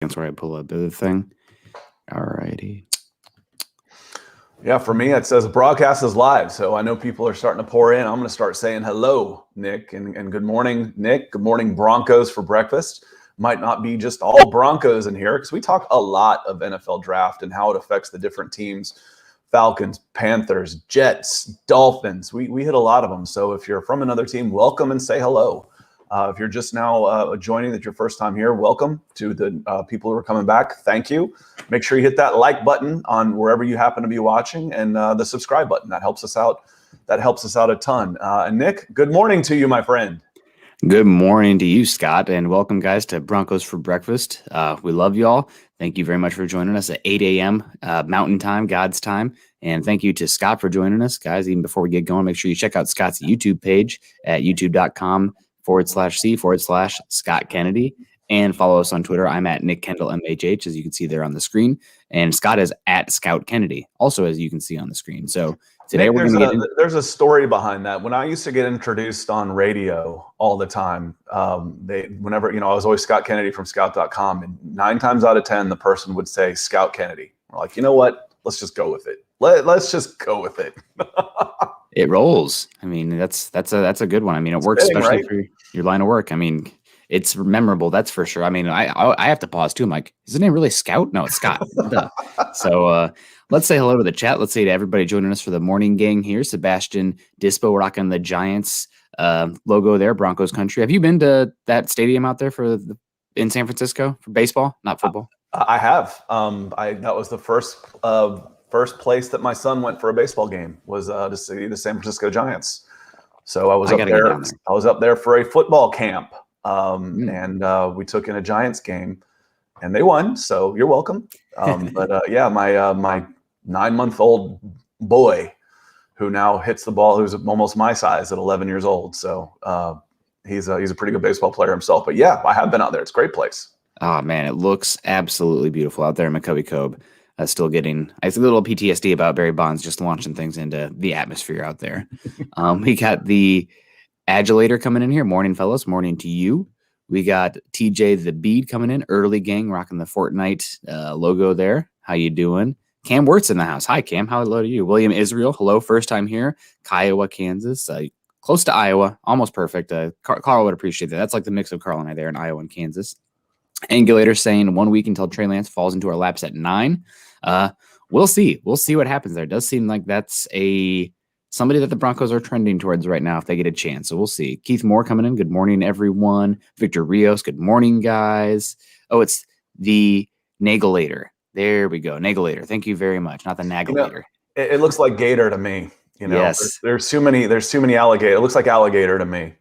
That's where I pull up the thing. All righty. Yeah, for me, it says broadcast is live. So I know people are starting to pour in. I'm going to start saying hello, Nick, and good morning, Nick. Good morning, Broncos for breakfast. Might not be just all Broncos in here because we talk a lot of NFL draft and how it affects the different teams. Falcons, Panthers, Jets, Dolphins. We hit a lot of them. So if you're from another team, welcome and say hello. If you're just now joining, that your first time here, welcome to the people who are coming back. Thank you. Make sure you hit that like button on wherever you happen to be watching, and the subscribe button. That helps us out. That helps us out a ton. And Nick, good morning to you, my friend. Good morning to you, Scott, and welcome, guys, to Broncos for Breakfast. We love y'all. Thank you very much for joining us at 8 a.m. Mountain Time, God's time. And thank you to Scott for joining us, guys. Even before we get going, make sure you check out Scott's YouTube page at youtube.com/C/Scott Kennedy. And follow us on Twitter. I'm at Nick Kendell MHH, as you can see there on the screen. And Scott is at Scout Kennedy, also as you can see on the screen. So today Nick, we're going to get there's a story behind that. When I used to get introduced on radio all the time, I was always Scott Kennedy from Scout.com, and 9 times out of 10, the person would say Scout Kennedy. We're like, you know what? Let's just go with it. Let's just go with it. It rolls. I mean, that's a good one. I mean, it works especially for your line of work. I mean, it's memorable, that's for sure. I mean, I have to pause too. I'm like, is his name really Scout? No, it's Scott. So let's say hello to the chat. Let's say to everybody joining us for the morning gang here. Sebastian Dispo rocking the Giants logo there, Broncos country. Have you been to that stadium out there in San Francisco for baseball, not football? I have. That was the first place that my son went for a baseball game was to see the San Francisco Giants. So I was up there. I was up there for a football camp. And we took in a Giants game, and they won. So you're welcome. But my 9-month-old boy, who now hits the ball, who's almost my size at 11 years old. So he's a pretty good baseball player himself. But yeah, I have been out there. It's a great place. Oh man, it looks absolutely beautiful out there in McCovey Cove. I have a little PTSD about Barry Bonds just launching things into the atmosphere out there. We got the Adulator coming in here. Morning, fellas. Morning to you. We got TJ the Bead coming in. Early gang rocking the Fortnite logo there. How you doing? Cam Wirtz in the house. Hi, Cam. Hello to you. William Israel. Hello. First time here. Kiowa, Kansas. Close to Iowa. Almost perfect. Carl would appreciate that. That's like the mix of Carl and I there in Iowa and Kansas. Angulator saying 1 week until Trey Lance falls into our laps at 9. We'll see. We'll see what happens there. It does seem like that's somebody that the Broncos are trending towards right now if they get a chance. So we'll see. Keith Moore coming in. Good morning, everyone. Victor Rios. Good morning, guys. Oh, it's the Nagelator. There we go. Nagelator. Thank you very much. Not the Nagelator. It looks like Gator to me. Yes. There's too many alligator. It looks like alligator to me.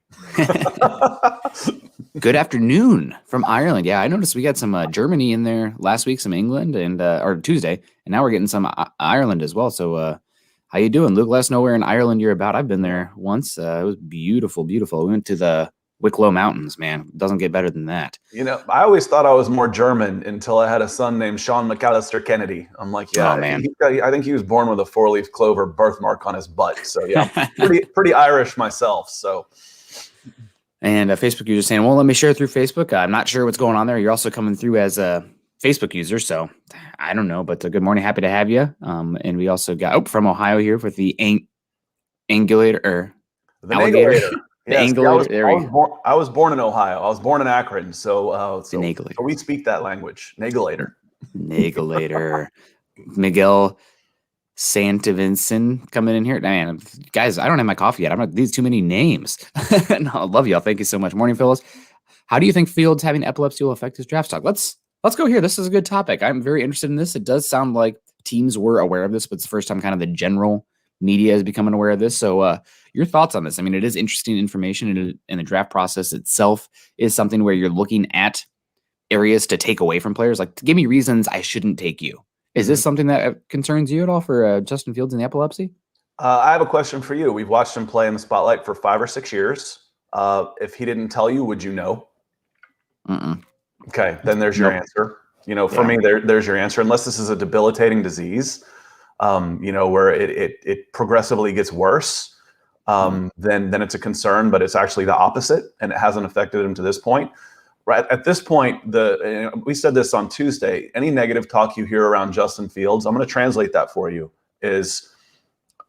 Good afternoon from Ireland. Yeah, I noticed we got some Germany in there last week, some England, or Tuesday, and now we're getting some Ireland as well. So how you doing, Luke? Let us know where in Ireland you're about. I've been there once. It was beautiful, beautiful. We went to the Wicklow Mountains, man. It doesn't get better than that. I always thought I was more German until I had a son named Sean McAllister Kennedy. I'm like, yeah, oh, man. I think he was born with a 4-leaf clover birthmark on his butt. So yeah, pretty Irish myself. So. And Facebook user saying, well, let me share through Facebook. I'm not sure what's going on there. You're also coming through as a Facebook user, so I don't know, but good morning. Happy to have you. And we also got from Ohio here with the Angulator or the alligator. Yes, I was born in Ohio. I was born in Akron, so we speak that language. Nagelator. Miguel Santavinson coming in here. Man, guys, I don't have my coffee yet. These too many names. No, I love y'all. Thank you so much. Morning, Phyllis. How do you think Fields having epilepsy will affect his draft stock? Let's go here. This is a good topic. I'm very interested in this. It does sound like teams were aware of this, but it's the first time kind of the general media is becoming aware of this. So your thoughts on this? I mean, it is interesting information, and the draft process itself is something where you're looking at areas to take away from players. Like, give me reasons I shouldn't take you. Is this something that concerns you at all for Justin Fields and the epilepsy? I have a question for you. We've watched him play in the spotlight for 5 or 6 years. If he didn't tell you, would you know? Okay, then there's your answer. For me, there's your answer. Unless this is a debilitating disease, where it progressively gets worse, then it's a concern. But it's actually the opposite, and it hasn't affected him to this point. right at this point, we said this on Tuesday. Any negative talk you hear around Justin Fields, I'm going to translate that for you. Is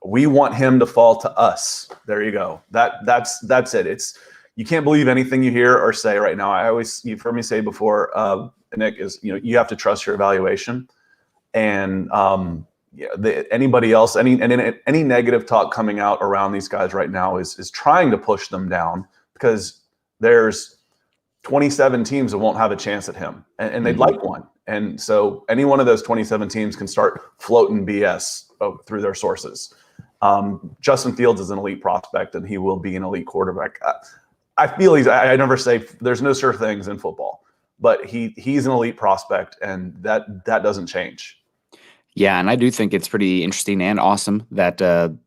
we want him to fall to us. There you go. That's it. You can't believe anything you hear or say right now. You've heard me say before, Nick, is you have to trust your evaluation, and anybody else, any negative talk coming out around these guys right now is trying to push them down, because there's 27 teams that won't have a chance at him, and they'd like one. And so any one of those 27 teams can start floating BS through their sources. Justin Fields is an elite prospect, and he will be an elite quarterback. I feel I never say there's no sure things in football, but he's an elite prospect, and that doesn't change. Yeah, and I do think it's pretty interesting and awesome that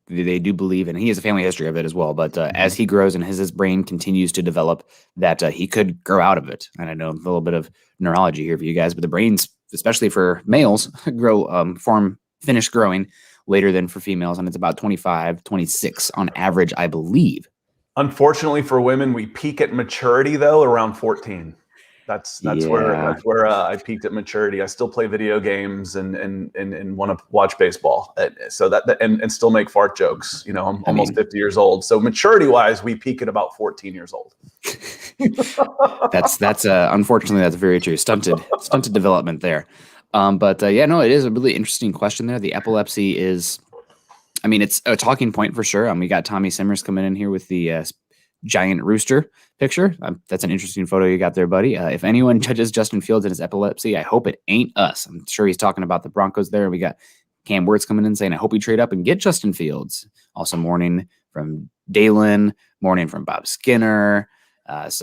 they do believe, and he has a family history of it as well, but as he grows and his brain continues to develop, that he could grow out of it. And I know a little bit of neurology here for you guys, but the brains, especially for males, finish growing later than for females, and it's about 25, 26 on average, I believe. Unfortunately for women, we peak at maturity, though, around 14. That's where I peaked at maturity. I still play video games and want to watch baseball. So and still make fart jokes. I'm almost 50 years old. So maturity wise, we peak at about 14 years old. That's unfortunately, that's very true. Stunted development there. It is a really interesting question there. The epilepsy is, it's a talking point for sure. We got Tommy Simmers coming in here with the giant rooster picture. That's an interesting photo you got there, buddy. If anyone judges Justin Fields and his epilepsy, I hope it ain't us. I'm sure he's talking about the Broncos there. We got Cam Wirtz coming in saying, I hope we trade up and get Justin Fields. Also morning from Dalen, morning from Bob Skinner. It's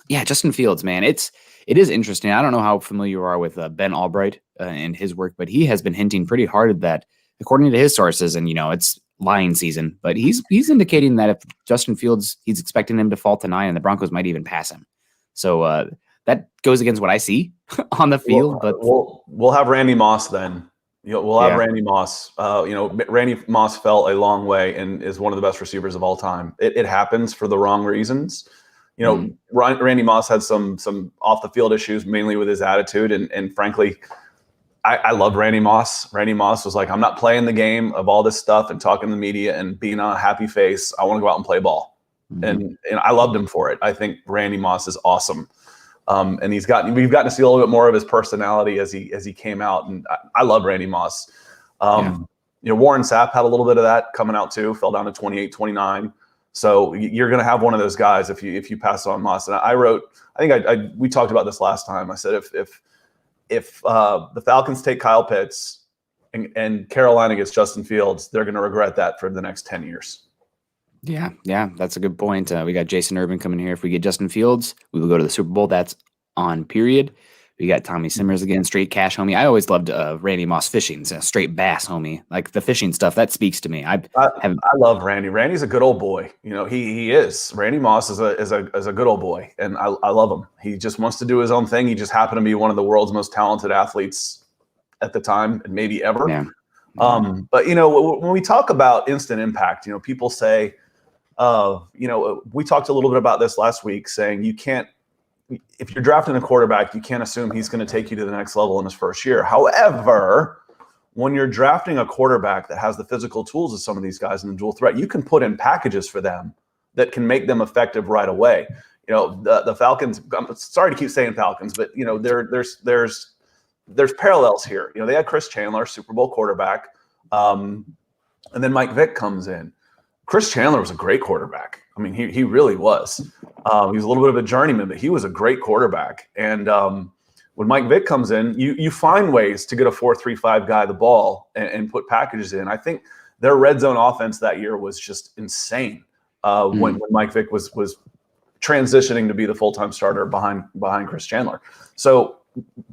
Justin Fields, man. It is interesting. I don't know how familiar you are with Ben Albright and his work, but he has been hinting pretty hard that, according to his sources, and it's lying season, but he's indicating that if Justin Fields, he's expecting him to fall to 9, and the Broncos might even pass him. So that goes against what I see on the field. But we'll have Randy Moss then. We'll have Randy Moss. Randy Moss fell a long way and is one of the best receivers of all time. It happens for the wrong reasons. Randy Moss had some off the field issues, mainly with his attitude, and frankly, I love Randy Moss. Randy Moss was like, I'm not playing the game of all this stuff and talking to the media and being on a happy face. I want to go out and play ball. And I loved him for it. I think Randy Moss is awesome. And we've gotten to see a little bit more of his personality as he came out. And I love Randy Moss. Warren Sapp had a little bit of that coming out too, fell down to 28, 29. So you're going to have one of those guys if you pass on Moss. And we talked about this last time. I said, if the Falcons take Kyle Pitts and Carolina gets Justin Fields, they're going to regret that for the next 10 years. Yeah, that's a good point. We got Jason Urban coming here. If we get Justin Fields, we will go to the Super Bowl. That's on period. We got Tommy Simmers again, straight cash, homie. I always loved Randy Moss fishing, straight bass, homie. Like the fishing stuff, that speaks to me. I love Randy. Randy's a good old boy. He is. Randy Moss is a good old boy, and I love him. He just wants to do his own thing. He just happened to be one of the world's most talented athletes at the time, and maybe ever. Yeah. But when we talk about instant impact, people say, we talked a little bit about this last week, saying you can't. If you're drafting a quarterback, you can't assume he's going to take you to the next level in his first year. However, when you're drafting a quarterback that has the physical tools of some of these guys in the dual threat, you can put in packages for them that can make them effective right away. The Falcons, I'm sorry to keep saying Falcons, but there's parallels here. They had Chris Chandler, Super Bowl quarterback, and then Mike Vick comes in. Chris Chandler was a great quarterback. He really was. He was a little bit of a journeyman, but he was a great quarterback. And when Mike Vick comes in, you find ways to get a 4-3-5 guy the ball and put packages in. I think their red zone offense that year was just insane when Mike Vick was transitioning to be the full-time starter behind Chris Chandler. So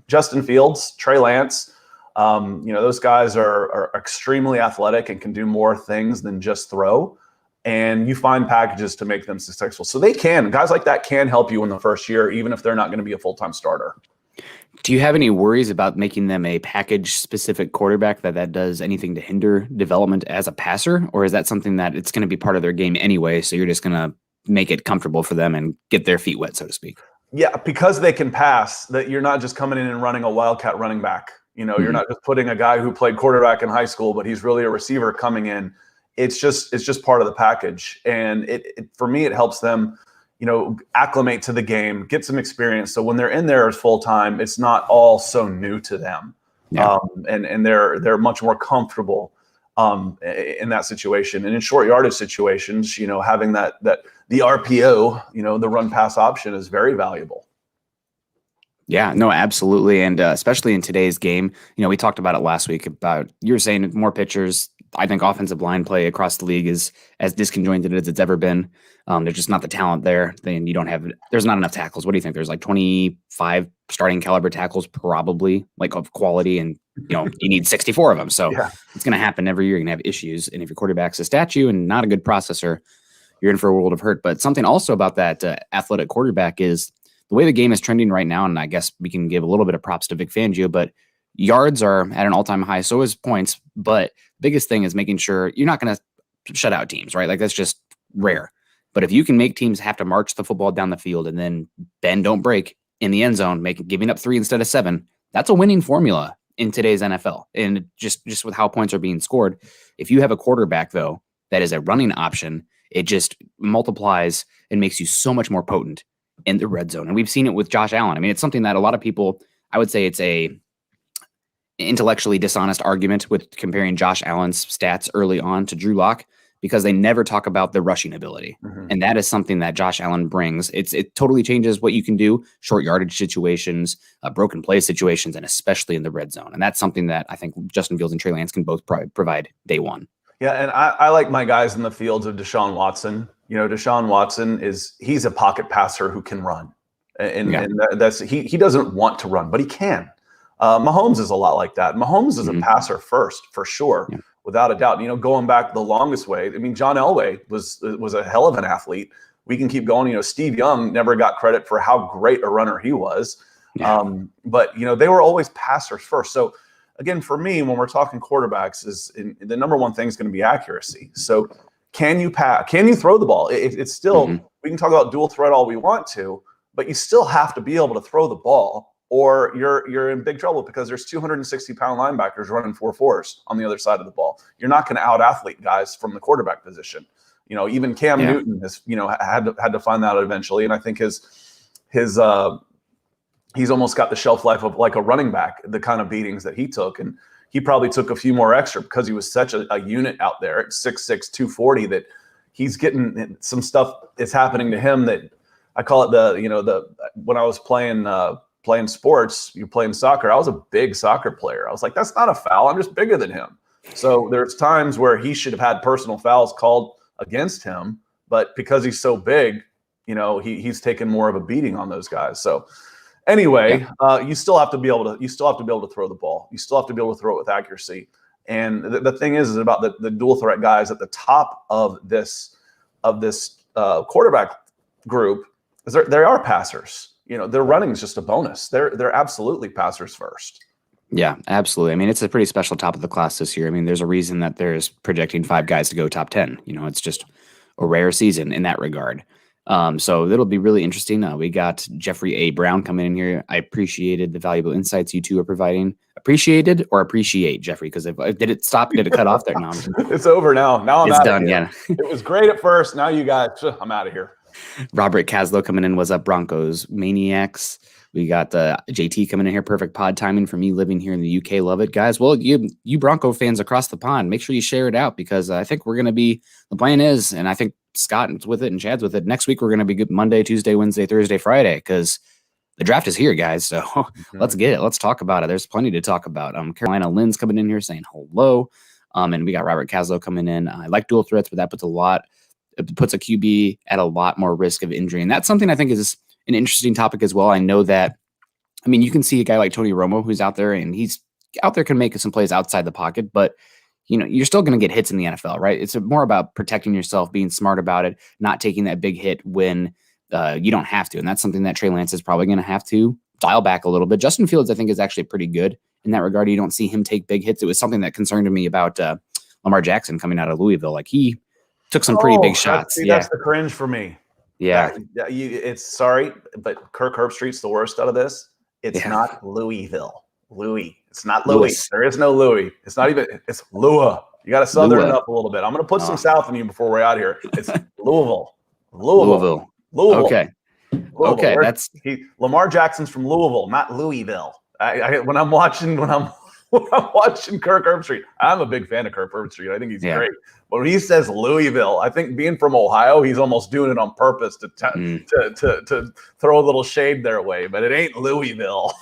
Justin Fields, Trey Lance, those guys are extremely athletic and can do more things than just throw. And you find packages to make them successful. So guys like that can help you in the first year, even if they're not going to be a full-time starter. Do you have any worries about making them a package-specific quarterback that does anything to hinder development as a passer? Or is that something that it's going to be part of their game anyway, so you're just going to make it comfortable for them and get their feet wet, so to speak. Yeah, because they can pass, that you're not just coming in and running a wildcat running back. You're not just putting a guy who played quarterback in high school, but he's really a receiver coming in. It's just part of the package. And it for me, it helps them, acclimate to the game, get some experience. So when they're in there as full time, it's not all so new to them. Yeah. And they're much more comfortable in that situation. And in short yardage situations, having that the RPO, the run pass option is very valuable. Yeah, no, absolutely. And especially in today's game, we talked about it last week about, you were saying more pitchers. I think offensive line play across the league is as disconjointed as it's ever been. There's just not the talent there. Then there's not enough tackles. What do you think? There's like 25 starting caliber tackles, probably, like, of quality. And, you need 64 of them. So It's going to happen every year. You're going to have issues. And if your quarterback's a statue and not a good processor, you're in for a world of hurt. But something also about that athletic quarterback is the way the game is trending right now. And I guess we can give a little bit of props to Vic Fangio, but yards are at an all-time high. So is points. But biggest thing is making sure you're not going to shut out teams, right? Like, that's just rare. But if you can make teams have to march the football down the field and then bend, don't break in the end zone, giving up 3 instead of 7, that's a winning formula in today's NFL. And just with how points are being scored, if you have a quarterback, though, that is a running option, it just multiplies and makes you so much more potent in the red zone. And we've seen it with Josh Allen. I mean, it's something that a lot of people, I would say it's a intellectually dishonest argument with comparing Josh Allen's stats early on to Drew Lock, because they never talk about the rushing ability. And that is something that Josh Allen brings. It totally changes what you can do, short yardage situations, broken play situations, and especially in the red zone. And that's something that I think Justin Fields and Trey Lance can both provide day one. Yeah, and I like my guys in the fields of Deshaun Watson. Deshaun Watson he's a pocket passer who can run. And that's he doesn't want to run, but he can. Mahomes is a lot like that. Mahomes is a passer first, for sure. Yeah. Without a doubt. Going back the longest way, I mean, John Elway was a hell of an athlete. We can keep going. Steve Young never got credit for how great a runner he was. Yeah. But they were always passers first. So again, for me, when we're talking quarterbacks, the number one thing is going to be accuracy. So can you pass? Can you throw the ball? It's still, we can talk about dual threat all we want to, but you still have to be able to throw the ball, or you're in big trouble, because there's 260-pound linebackers running 4.4s on the other side of the ball. You're not going to out-athlete guys from the quarterback position. Even Cam Newton has, had to find that out eventually. And I think he's almost got the shelf life of like a running back, the kind of beatings that he took. And he probably took a few more extra because he was such a unit out there at 6'6", 240, that he's getting some stuff is happening to him that I call it when I was playing sports, you're playing soccer. I was a big soccer player. I was like, that's not a foul. I'm just bigger than him. So there's times where he should have had personal fouls called against him, but because he's so big, he's taken more of a beating on those guys. So anyway, you still have to be able to throw the ball. You still have to be able to throw it with accuracy. And the thing is about the dual threat guys at the top of this quarterback group is they are passers. Their running is just a bonus. They're absolutely passers first. Yeah, absolutely. I mean, it's a pretty special top of the class this year. I mean, there's a reason that there's projecting 5 guys to go top 10. It's just a rare season in that regard. So it'll be really interesting. We got Jeffrey A. Brown coming in here. I appreciated the valuable insights you two are providing. Appreciated or appreciate, Jeffrey? Because did it stop? Did it cut off there? No, it's over now. Now it's done. Yeah, it was great at first. Now you guys, I'm out of here. Robert Caslow coming in. Was up, Broncos Maniacs? We got JT coming in here. Perfect pod timing for me living here in the UK. Love it, guys. Well, you Bronco fans across the pond, make sure you share it out, because I think we're going to be, the plan is, and I think Scott's with it and Chad's with it, next week we're going to be good Monday, Tuesday, Wednesday, Thursday, Friday, because the draft is here, guys. So let's get it. Let's talk about it. There's plenty to talk about. Carolina Lynn's coming in here saying hello. And we got Robert Caslow coming in. I like dual threats, but that puts a QB at a lot more risk of injury. And that's something I think is an interesting topic as well. I know that, I mean, you can see a guy like Tony Romo who's out there, and he's out there, can make some plays outside the pocket, but you're still going to get hits in the NFL, right? It's more about protecting yourself, being smart about it, not taking that big hit when you don't have to. And that's something that Trey Lance is probably going to have to dial back a little bit. Justin Fields, I think, is actually pretty good in that regard. You don't see him take big hits. It was something that concerned me about Lamar Jackson coming out of Louisville. Like, he took some pretty big shots. That's the cringe for me. Yeah. It's sorry, but Kirk Herbstreit's the worst out of this. It's not Louisville. Louis. It's not Louis. Lewis. There is no Louis. It's not even. It's Lua. You got to southern it up a little bit. I'm going to put some south in you before we're out here. It's Louisville. Okay. Okay. That's Lamar Jackson's from Louisville, not Louisville. When I'm watching Kirk Herbstreit, I'm a big fan of Kirk Herbstreit. I think he's great. But when he says Louisville, I think being from Ohio, he's almost doing it on purpose to throw a little shade their way. But it ain't Louisville.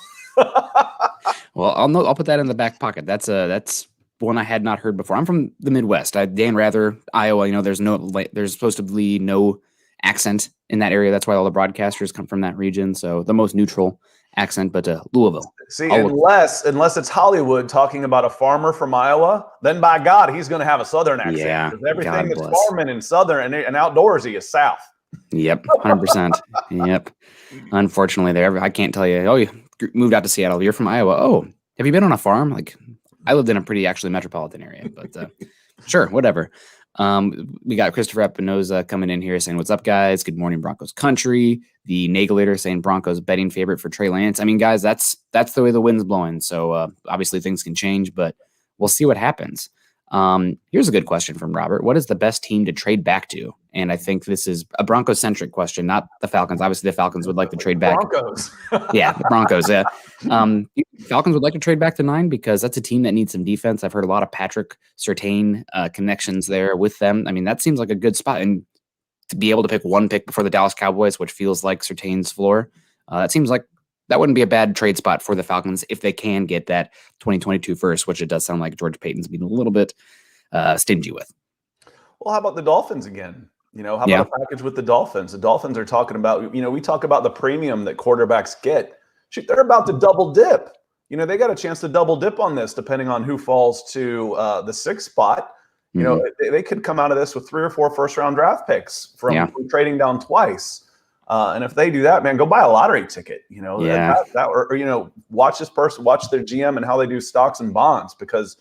Well, I'll put that in the back pocket. That's one I had not heard before. I'm from the Midwest. Dan Rather, Iowa. You know, there's supposed to be no accent in that area. That's why all the broadcasters come from that region. So the most neutral accent, but Louisville. See, unless it's Hollywood talking about a farmer from Iowa, then by God, he's going to have a Southern accent. Yeah, because everything that's farming and Southern and outdoorsy is South. Yep, 100%. Yep. Unfortunately, I can't tell you. Oh, you moved out to Seattle. You're from Iowa. Oh, have you been on a farm? Like, I lived in a pretty actually metropolitan area, but sure, whatever. We got Christopher Espinoza coming in here saying, "What's up, guys? Good morning, Broncos country." The Nagelator saying Broncos betting favorite for Trey Lance. I mean, guys, that's the way the wind's blowing. So obviously things can change, but we'll see what happens. Here's a good question from Robert. What is the best team to trade back to? And I think this is a Broncos-centric question, not the Falcons. Obviously, the Falcons would like to trade back. Broncos. Yeah, the Broncos. Yeah. Falcons would like to trade back to 9 because that's a team that needs some defense. I've heard a lot of Patrick Surtain connections there with them. I mean, that seems like a good spot. And to be able to pick one pick before the Dallas Cowboys, which feels like Surtain's floor, that seems like that wouldn't be a bad trade spot for the Falcons if they can get that 2022 first, which it does sound like George Payton's being a little bit stingy with. Well, how about the Dolphins again? You know, how about a package with the Dolphins? The Dolphins are talking about, you know, we talk about the premium that quarterbacks get. Shoot, they're about to double dip. You know, they got a chance to double dip on this, depending on who falls to the 6th spot. You know, they could come out of this with 3 or 4 first-round draft picks from trading down twice. And if they do that, man, go buy a lottery ticket. You know, or you know, watch this person, watch their GM and how they do stocks and bonds, because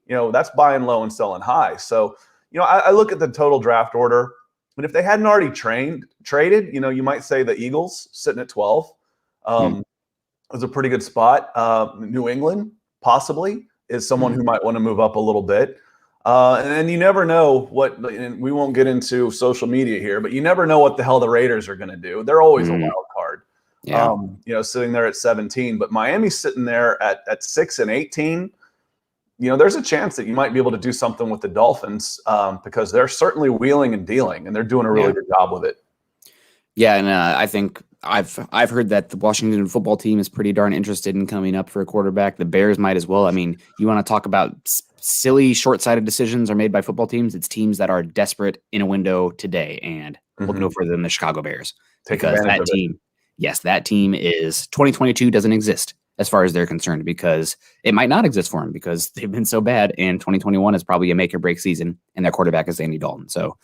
you know that's buying low and selling high. So, you know, I look at the total draft order. But if they hadn't already traded, you know, you might say the Eagles sitting at 12 is a pretty good spot. New England possibly is someone who might want to move up a little bit. And you never know what, and we won't get into social media here, but you never know what the hell the Raiders are going to do. They're always a wild card, you know, sitting there at 17. But Miami's sitting there at 6 and 18. You know, there's a chance that you might be able to do something with the Dolphins because they're certainly wheeling and dealing, and they're doing a really good job with it. Yeah, and I think I've heard that the Washington football team is pretty darn interested in coming up for a quarterback. The Bears might as well. I mean, you want to talk about silly, short-sighted decisions are made by football teams. It's teams that are desperate in a window today, and look no further than the Chicago Bears. Because that team, that team is 2022 doesn't exist as far as they're concerned, because it might not exist for them because they've been so bad, and 2021 is probably a make or break season, and their quarterback is Andy Dalton. So,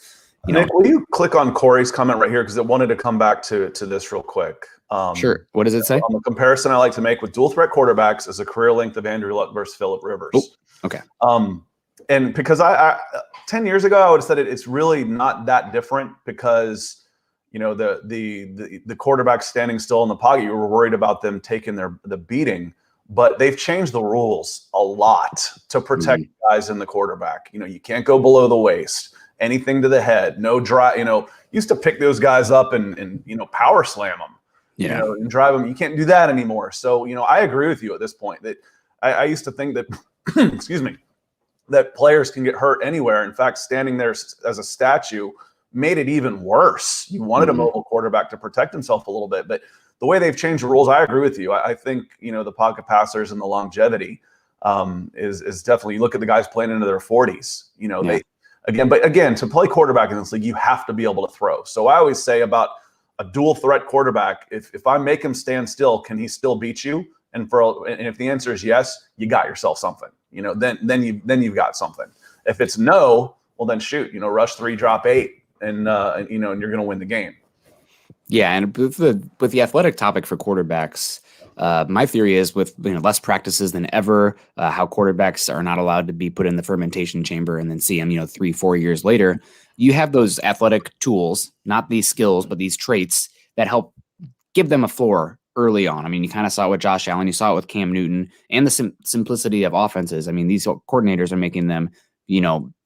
you know, Nick, will you click on Corey's comment right here, because it wanted to come back to this real quick. Sure. What does it say? On the comparison I like to make with dual threat quarterbacks is a career length of Andrew Luck versus Phillip Rivers. Oh, okay. And because I 10 years ago I would have said it's really not that different, because you know, the quarterback standing still in the pocket, you were worried about them taking the beating, but they've changed the rules a lot to protect guys in the quarterback. You know, you can't go below the waist, anything to the head, no drive. You know, used to pick those guys up and you know, power slam them, you know, and drive them. You can't do that anymore. So, you know, I agree with you at this point that I used to think that, excuse me, that players can get hurt anywhere. In fact, standing there as a statue made it even worse. You wanted a mobile quarterback to protect himself a little bit, but the way they've changed the rules, I agree with you. I think, you know, the pocket passers and the longevity is definitely, you look at the guys playing into their 40s, you know, but again, to play quarterback in this league, you have to be able to throw. So I always say about a dual threat quarterback, if I make him stand still, can he still beat you? And if the answer is yes, you got yourself something, you know, then you've got something. If it's no, well then shoot, you know, rush 3, drop 8. And you know, and you're going to win the game. Yeah, and with the athletic topic for quarterbacks, My theory is with less practices than ever, how quarterbacks are not allowed to be put in the fermentation chamber and then see them 3-4 years later. You have those athletic tools, not these skills, but these traits that help give them a floor early on. I mean, you kind of saw it with Josh Allen, you saw it with Cam Newton, and the simplicity of offenses. I mean, these coordinators are making them,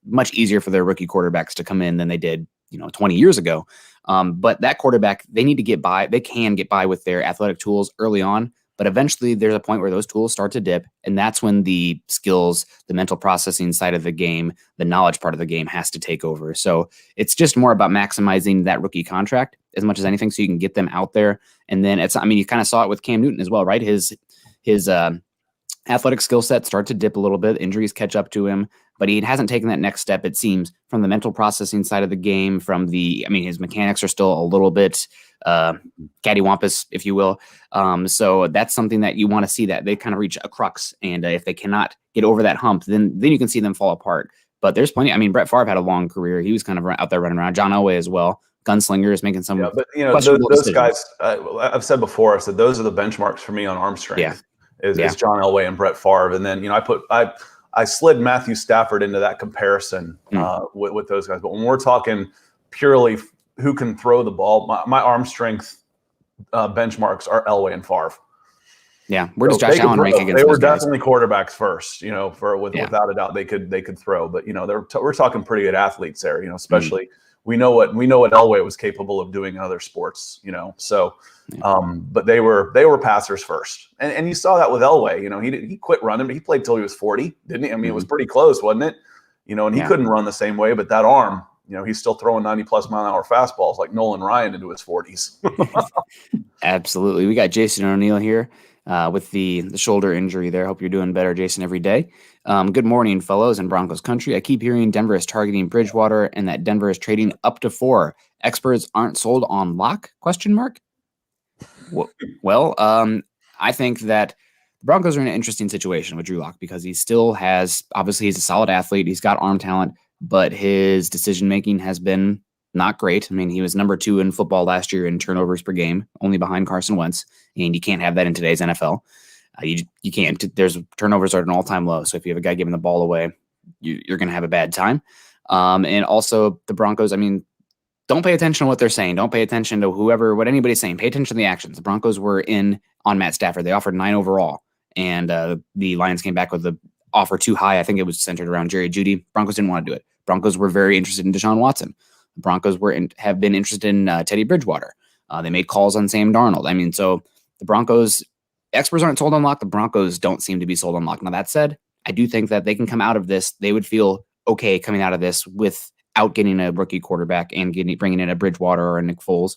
much easier for their rookie quarterbacks to come in than they did, 20 years ago. But that quarterback, they need to get by. They can get by with their athletic tools early on, but eventually there's a point where those tools start to dip, and that's when the skills, the mental processing side of the game, the knowledge part of the game has to take over. So it's just more about maximizing that rookie contract as much as anything, so you can get them out there. And then you kind of saw it with Cam Newton as well, right? His athletic skill set start to dip a little bit. Injuries catch up to him, but he hasn't taken that next step, it seems, from the mental processing side of the game, his mechanics are still a little bit cattywampus, if you will. So that's something that you want to see, that they kind of reach a crux. And if they cannot get over that hump, then you can see them fall apart. But there's plenty. I mean, Brett Favre had a long career. He was kind of out there running around. John Elway as well. Gunslinger is making some. Yeah, but those guys, I've said before, I've said those are the benchmarks for me on arm strength. Yeah. Is John Elway and Brett Favre. And then, I slid Matthew Stafford into that comparison with those guys. But when we're talking purely who can throw the ball, my arm strength benchmarks are Elway and Favre. Yeah. Where does Josh Allen rank against those guys? They were guys? Definitely quarterbacks first, without a doubt, they could throw. But, we're talking pretty good athletes there, especially we know what Elway was capable of doing in other sports, so. But they were passers first, and you saw that with Elway. He quit running, but he played till he was 40, didn't he? I mean, it was pretty close, wasn't it? And he couldn't run the same way, but that arm, he's still throwing 90+ mile an hour fastballs like Nolan Ryan into his 40s. Absolutely. We got Jason O'Neill here with the shoulder injury there. Hope you're doing better, Jason, every day. Good morning, fellows in Broncos country. I keep hearing Denver is targeting Bridgewater and that Denver is trading up to 4. Experts aren't sold on lock? ? Well, I think that the Broncos are in an interesting situation with Drew Lock because he still has, obviously he's a solid athlete. He's got arm talent, but his decision-making has been not great. I mean, he was number 2 in football last year in turnovers per game, only behind Carson Wentz. And you can't have that in today's NFL. You can't. There's turnovers are at an all-time low. So if you have a guy giving the ball away, you're going to have a bad time. And also the Broncos, don't pay attention to what they're saying. Don't pay attention to what anybody's saying. Pay attention to the actions. The Broncos were in on Matt Stafford. They offered 9 overall, and the Lions came back with the offer too high. I think it was centered around Jerry Jeudy. Broncos didn't want to do it. Broncos were very interested in Deshaun Watson. The Broncos have been interested in Teddy Bridgewater. They made calls on Sam Darnold. So the Broncos, experts aren't sold on lock. The Broncos don't seem to be sold on lock. Now, that said, I do think that they can come out of this. They would feel okay coming out of this without getting a rookie quarterback and bringing in a Bridgewater or a Nick Foles.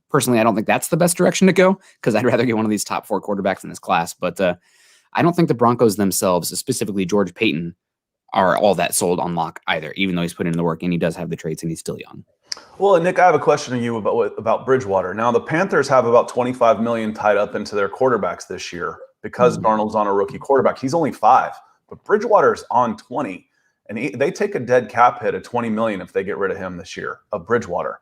Personally, I don't think that's the best direction to go because I'd rather get one of these top 4 quarterbacks in this class. But I don't think the Broncos themselves, specifically George Paton, are all that sold on lock either, even though he's put in the work and he does have the traits and he's still young. Well, Nick, I have a question to you about Bridgewater. Now, the Panthers have about $25 million tied up into their quarterbacks this year because Darnold's on a rookie quarterback. He's only 5, but Bridgewater's on 20. And they take a dead cap hit of $20 million if they get rid of him this year, of Bridgewater.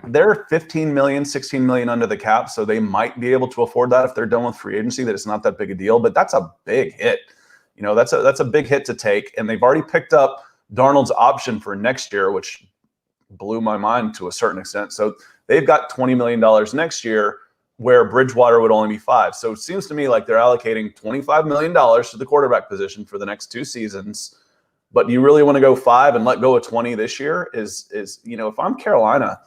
They're $15 million, $16 million under the cap, so they might be able to afford that if they're done with free agency, that it's not that big a deal. But that's a big hit. That's a big hit to take. And they've already picked up Darnold's option for next year, which blew my mind to a certain extent. So they've got $20 million next year where Bridgewater would only be 5. So it seems to me like they're allocating $25 million to the quarterback position for the next 2 seasons. But do you really want to go 5 and let go of 20 this year? If I'm Carolina,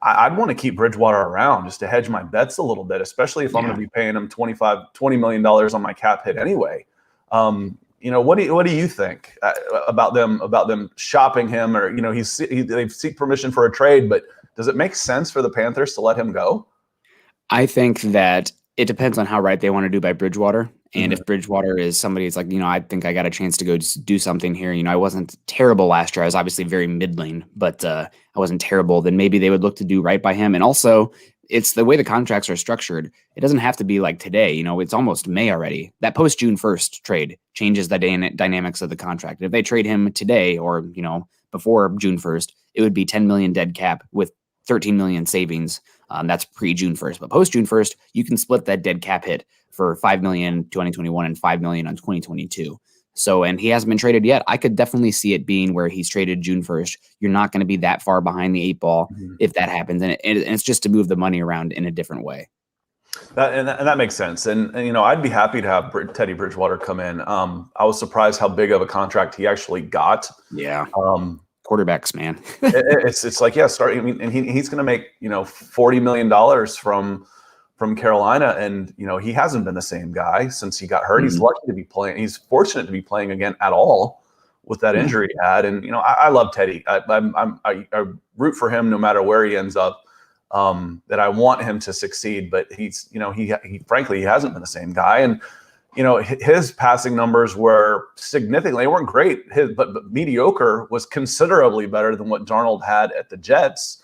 I'd want to keep Bridgewater around just to hedge my bets a little bit, especially if I'm going to be paying him $20 million on my cap hit anyway. What do you think about them shopping him, or they seek permission for a trade, but does it make sense for the Panthers to let him go? I think that it depends on how right they want to do by Bridgewater. And if Bridgewater is somebody, it's like, I think I got a chance to go do something here. I wasn't terrible last year. I was obviously very middling, but I wasn't terrible. Then maybe they would look to do right by him. And also, it's the way the contracts are structured. It doesn't have to be like today. It's almost May already. That post June 1st trade changes the dynamics of the contract. If they trade him today or, before June 1st, it would be $10 million dead cap with $13 million savings That's pre-June 1st. But post-June 1st, you can split that dead cap hit for $5 million 2021 and $5 million on 2022. So, and he hasn't been traded yet. I could definitely see it being where he's traded June 1st. You're not going to be that far behind the 8 ball if that happens. And it's just to move the money around in a different way. That makes sense. And I'd be happy to have Teddy Bridgewater come in. I was surprised how big of a contract he actually got. Yeah. Quarterbacks, man. it's like, yeah, start. I mean, and he's going to make, $40 million from Carolina. And, he hasn't been the same guy since he got hurt. He's lucky to be playing. He's fortunate to be playing again at all with that injury he had. And, I love Teddy. I root for him no matter where he ends up. That I want him to succeed, but he's, he frankly, he hasn't been the same guy. And, his passing numbers were significantly, they weren't great, but mediocre was considerably better than what Darnold had at the Jets.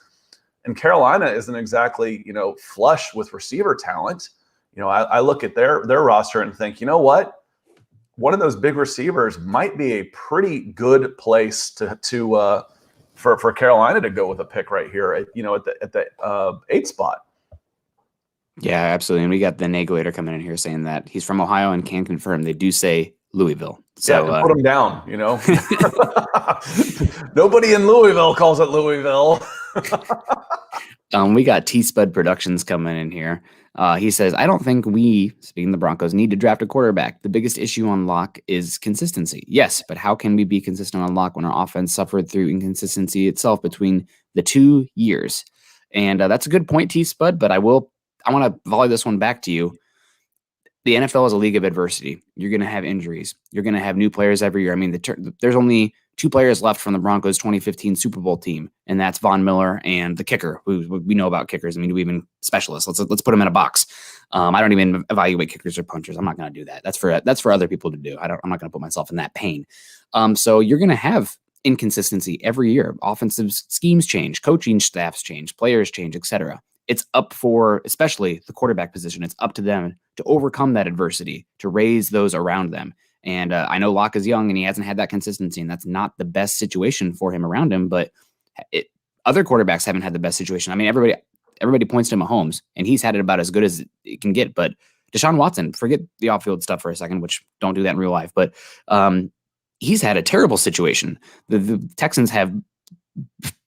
And Carolina isn't exactly, flush with receiver talent. I look at their roster and think, you know what? One of those big receivers might be a pretty good place for Carolina to go with a pick right here at the 8 spot. Yeah, absolutely. And we got the Nagelator coming in here saying that he's from Ohio and can confirm they do say Louisville. So put him down, Nobody in Louisville calls it Louisville. We got Tspud Productions coming in here. He says, I don't think we, speaking of the Broncos, need to draft a quarterback. The biggest issue on lock is consistency. Yes, but how can we be consistent on lock when our offense suffered through inconsistency itself between the 2 years? And that's a good point, Tspud, but I want to volley this one back to you. The NFL is a league of adversity. You're going to have injuries. You're going to have new players every year. I mean, there's only 2 players left from the Broncos 2015 Super Bowl team, and that's Von Miller and the kicker, who we know about kickers. I mean, we even specialists. Let's put them in a box. I don't even evaluate kickers or punchers. I'm not going to do that. That's for other people to do. I'm not going to put myself in that pain. So you're going to have inconsistency every year. Offensive schemes change, coaching staffs change, players change, etc. It's up for, especially the quarterback position, it's up to them to overcome that adversity, to raise those around them. And I know Locke is young and he hasn't had that consistency, and that's not the best situation for him around him, but other quarterbacks haven't had the best situation. I mean, everybody points to Mahomes, and he's had it about as good as it can get. But Deshaun Watson, forget the off-field stuff for a second, which don't do that in real life, but he's had a terrible situation. The Texans have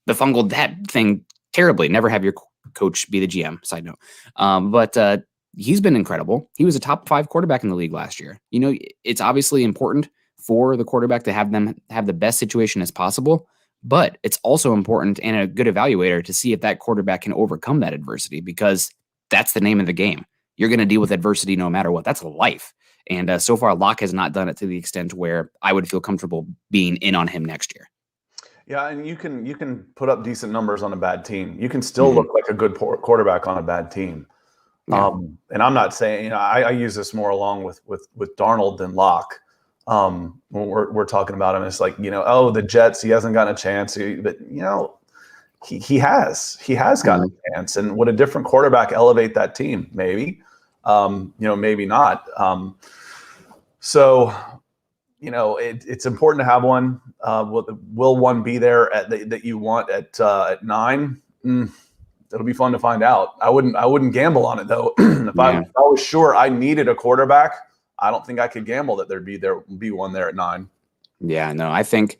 befungled that thing terribly. Never have your coach be the GM, side note. But he's been incredible. He was a top 5 quarterback in the league last year. It's obviously important for the quarterback to have them have the best situation as possible, but it's also important and a good evaluator to see if that quarterback can overcome that adversity, because that's the name of the game. You're going to deal with adversity no matter what. That's life. And so far, Locke has not done it to the extent where I would feel comfortable being in on him next year. Yeah, and you can put up decent numbers on a bad team. You can still look like a good quarterback on a bad team. Yeah. And I'm not saying, I use this more along with Darnold than Locke. When we're talking about him, it's like, the Jets, he hasn't gotten a chance, but he has gotten a chance. And would a different quarterback elevate that team? Maybe, maybe not. It's important to have one. Will one be there that you want at 9? It'll be fun to find out. I wouldn't gamble on it though. If I was sure I needed a quarterback, I don't think I could gamble that there'd be one there at 9. Yeah, no, I think,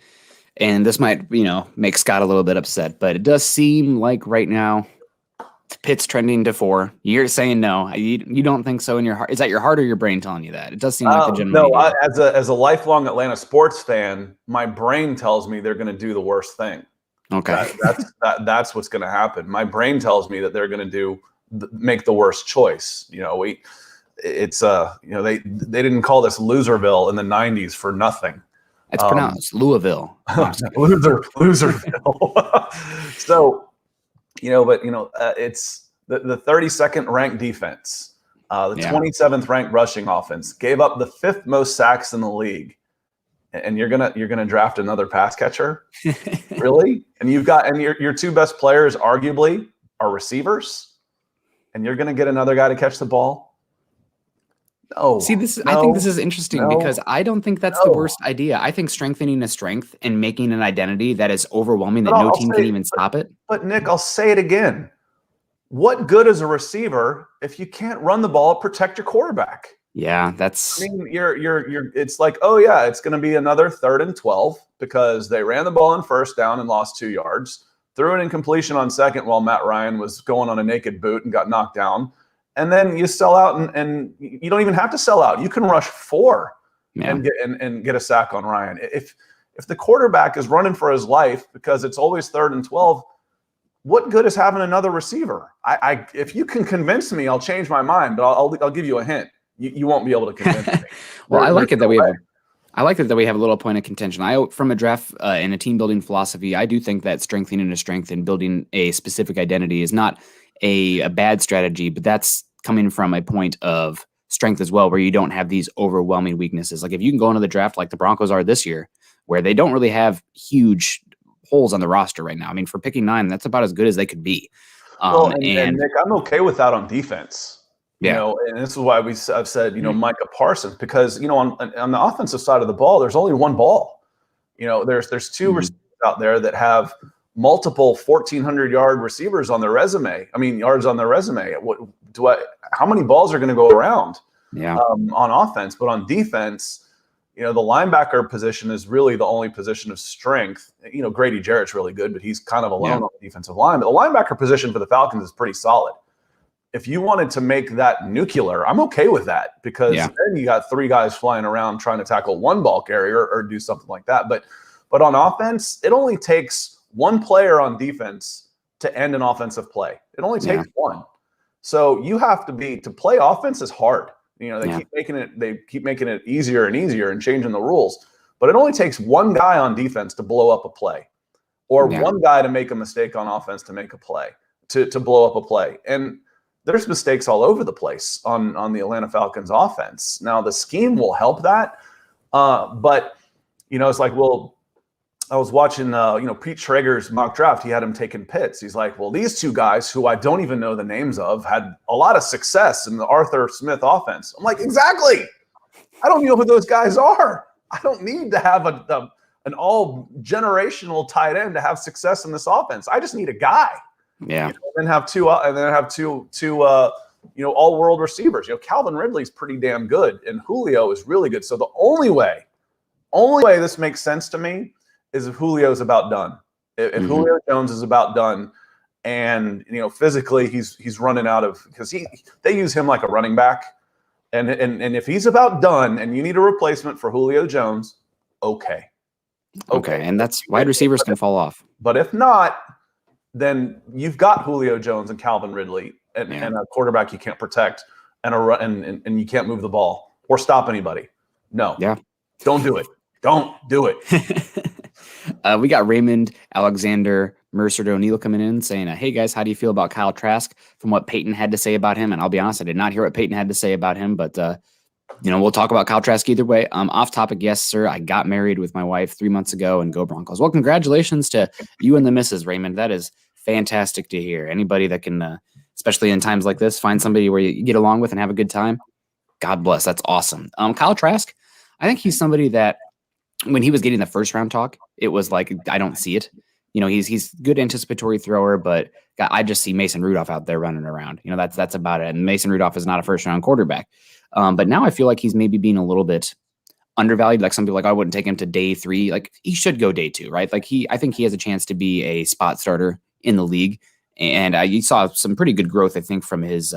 and this might make Scott a little bit upset, but it does seem like right now Pitt's trending to 4. You're saying no. You don't think so in your heart? Is that your heart or your brain telling you that? It does seem like the general media. As a lifelong Atlanta sports fan, my brain tells me they're going to do the worst thing. Okay, that's what's going to happen. My brain tells me that they're going to make the worst choice. They didn't call this Loserville in the 90s for nothing. It's pronounced Louisville. Loserville. So. It's the 32nd ranked defense, the 27th ranked rushing offense, gave up the 5th most sacks in the league, and you're gonna draft another pass catcher, really? And your 2 best players arguably are receivers, and you're gonna get another guy to catch the ball. No. See, I think this is interesting because I don't think that's the worst idea. I think strengthening a strength and making an identity that is overwhelming that no team can even stop it. But Nick, I'll say it again. what good is a receiver if you can't run the ball, protect your quarterback? Yeah, that's. I mean, it's like, oh yeah, it's going to be another 3rd and 12 because they ran the ball on first down and lost 2 yards, threw an incompletion on second while Matt Ryan was going on a naked boot and got knocked down. And then you sell out, and you don't even have to sell out. You can rush 4 and get a sack on Ryan. If the quarterback is running for his life because it's always 3rd and 12, what good is having another receiver? If you can convince me, I'll change my mind, but I'll give you a hint. You won't be able to convince me. Well, I like it that we have. I like it that we have a little point of contention. From a draft and a team building philosophy, I do think that strengthening a strength and building a specific identity is not a bad strategy, but that's coming from a point of strength as well, where you don't have these overwhelming weaknesses. Like if you can go into the draft like the Broncos are this year, where they don't really have huge holes on the roster right now. I mean, for picking 9, that's about as good as they could be. And Nick, I'm okay with that on defense. You know, and this is why I've said, Micah Parsons, because, on the offensive side of the ball, there's only one ball. There's 2 receivers out there that have multiple 1,400-yard receivers on their resume. I mean, yards on their resume. How many balls are going to go around on offense? But on defense, the linebacker position is really the only position of strength. Grady Jarrett's really good, but he's kind of alone on the defensive line. But the linebacker position for the Falcons is pretty solid. If you wanted to make that nuclear, I'm okay with that, because then you got 3 guys flying around trying to tackle 1 ball carrier or do something like that. But on offense, it only takes 1 player on defense to end an offensive play. It only takes 1. So you have to play offense is hard. They keep making it easier and easier and changing the rules. But it only takes 1 guy on defense to blow up a play, or 1 guy to make a mistake on offense to make a play, to blow up a play. And there's mistakes all over the place on the Atlanta Falcons offense. Now, the scheme will help that. But, it's like, well, I was watching, Pete Schrager's mock draft. He had him taking Pitts. He's like, well, these 2 guys who I don't even know the names of had a lot of success in the Arthur Smith offense. I'm like, exactly. I don't know who those guys are. I don't need to have an all generational tight end to have success in this offense. I just need a guy. Yeah. And then have two all world receivers. Calvin Ridley's pretty damn good, and Julio is really good. So the only way this makes sense to me is if Julio's about done. If Julio Jones is about done, and physically he's running out of, because they use him like a running back, and if he's about done and you need a replacement for Julio Jones, okay, and that's wide receivers can fall off. But if not, then you've got Julio Jones and Calvin Ridley and a quarterback you can't protect and you can't move the ball or stop anybody. No. Yeah. Don't do it. Don't do it. We got Raymond Alexander Mercer O'Neill coming in saying, hey guys, how do you feel about Kyle Trask from what Peyton had to say about him? And I'll be honest, I did not hear what Peyton had to say about him, but we'll talk about Kyle Trask either way. Off topic, yes, sir. I got married with my wife 3 months ago, and go Broncos. Well, congratulations to you and the missus, Raymond. That is fantastic to hear. Anybody that can, especially in times like this, find somebody where you get along with and have a good time. God bless. That's awesome. Kyle Trask, I think he's somebody that when he was getting the first round talk, it was like, I don't see it. He's good anticipatory thrower, but I just see Mason Rudolph out there running around. That's about it. And Mason Rudolph is not a first round quarterback. But now I feel like he's maybe being a little bit undervalued. Like some people I wouldn't take him to day 3. Like he should go day 2, right? Like I think he has a chance to be a spot starter in the league. And you saw some pretty good growth, I think, from his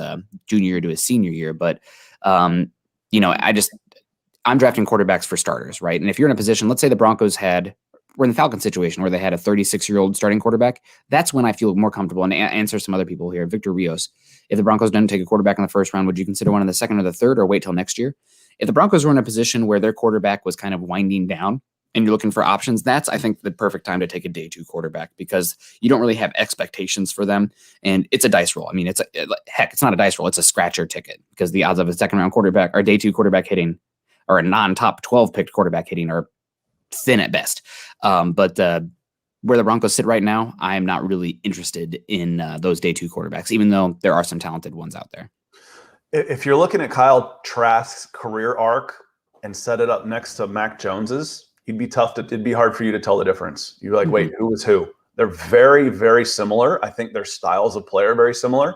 junior year to his senior year. But, I'm drafting quarterbacks for starters, right? And if you're in a position, let's say the Broncos we're in the Falcons situation where they had a 36-year-old starting quarterback, that's when I feel more comfortable. And answer some other people here. Victor Rios, if the Broncos didn't take a quarterback in the first round, would you consider one in the second or the third, or wait till next year? If the Broncos were in a position where their quarterback was kind of winding down and you're looking for options, that's, I think, the perfect time to take a day 2 quarterback, because you don't really have expectations for them. And it's a dice roll. I mean, it's not a dice roll. It's a scratcher ticket, because the odds of a second round quarterback or day 2 quarterback hitting, or a non-top 12 picked quarterback hitting, are thin at best. But where the Broncos sit right now, I am not really interested in those day 2 quarterbacks, even though there are some talented ones out there. If you're looking at Kyle Trask's career arc and set it up next to Mac Jones's, it'd be hard for you to tell the difference. You're like, wait, who was who? They're very, very similar. I think their styles of play are very similar.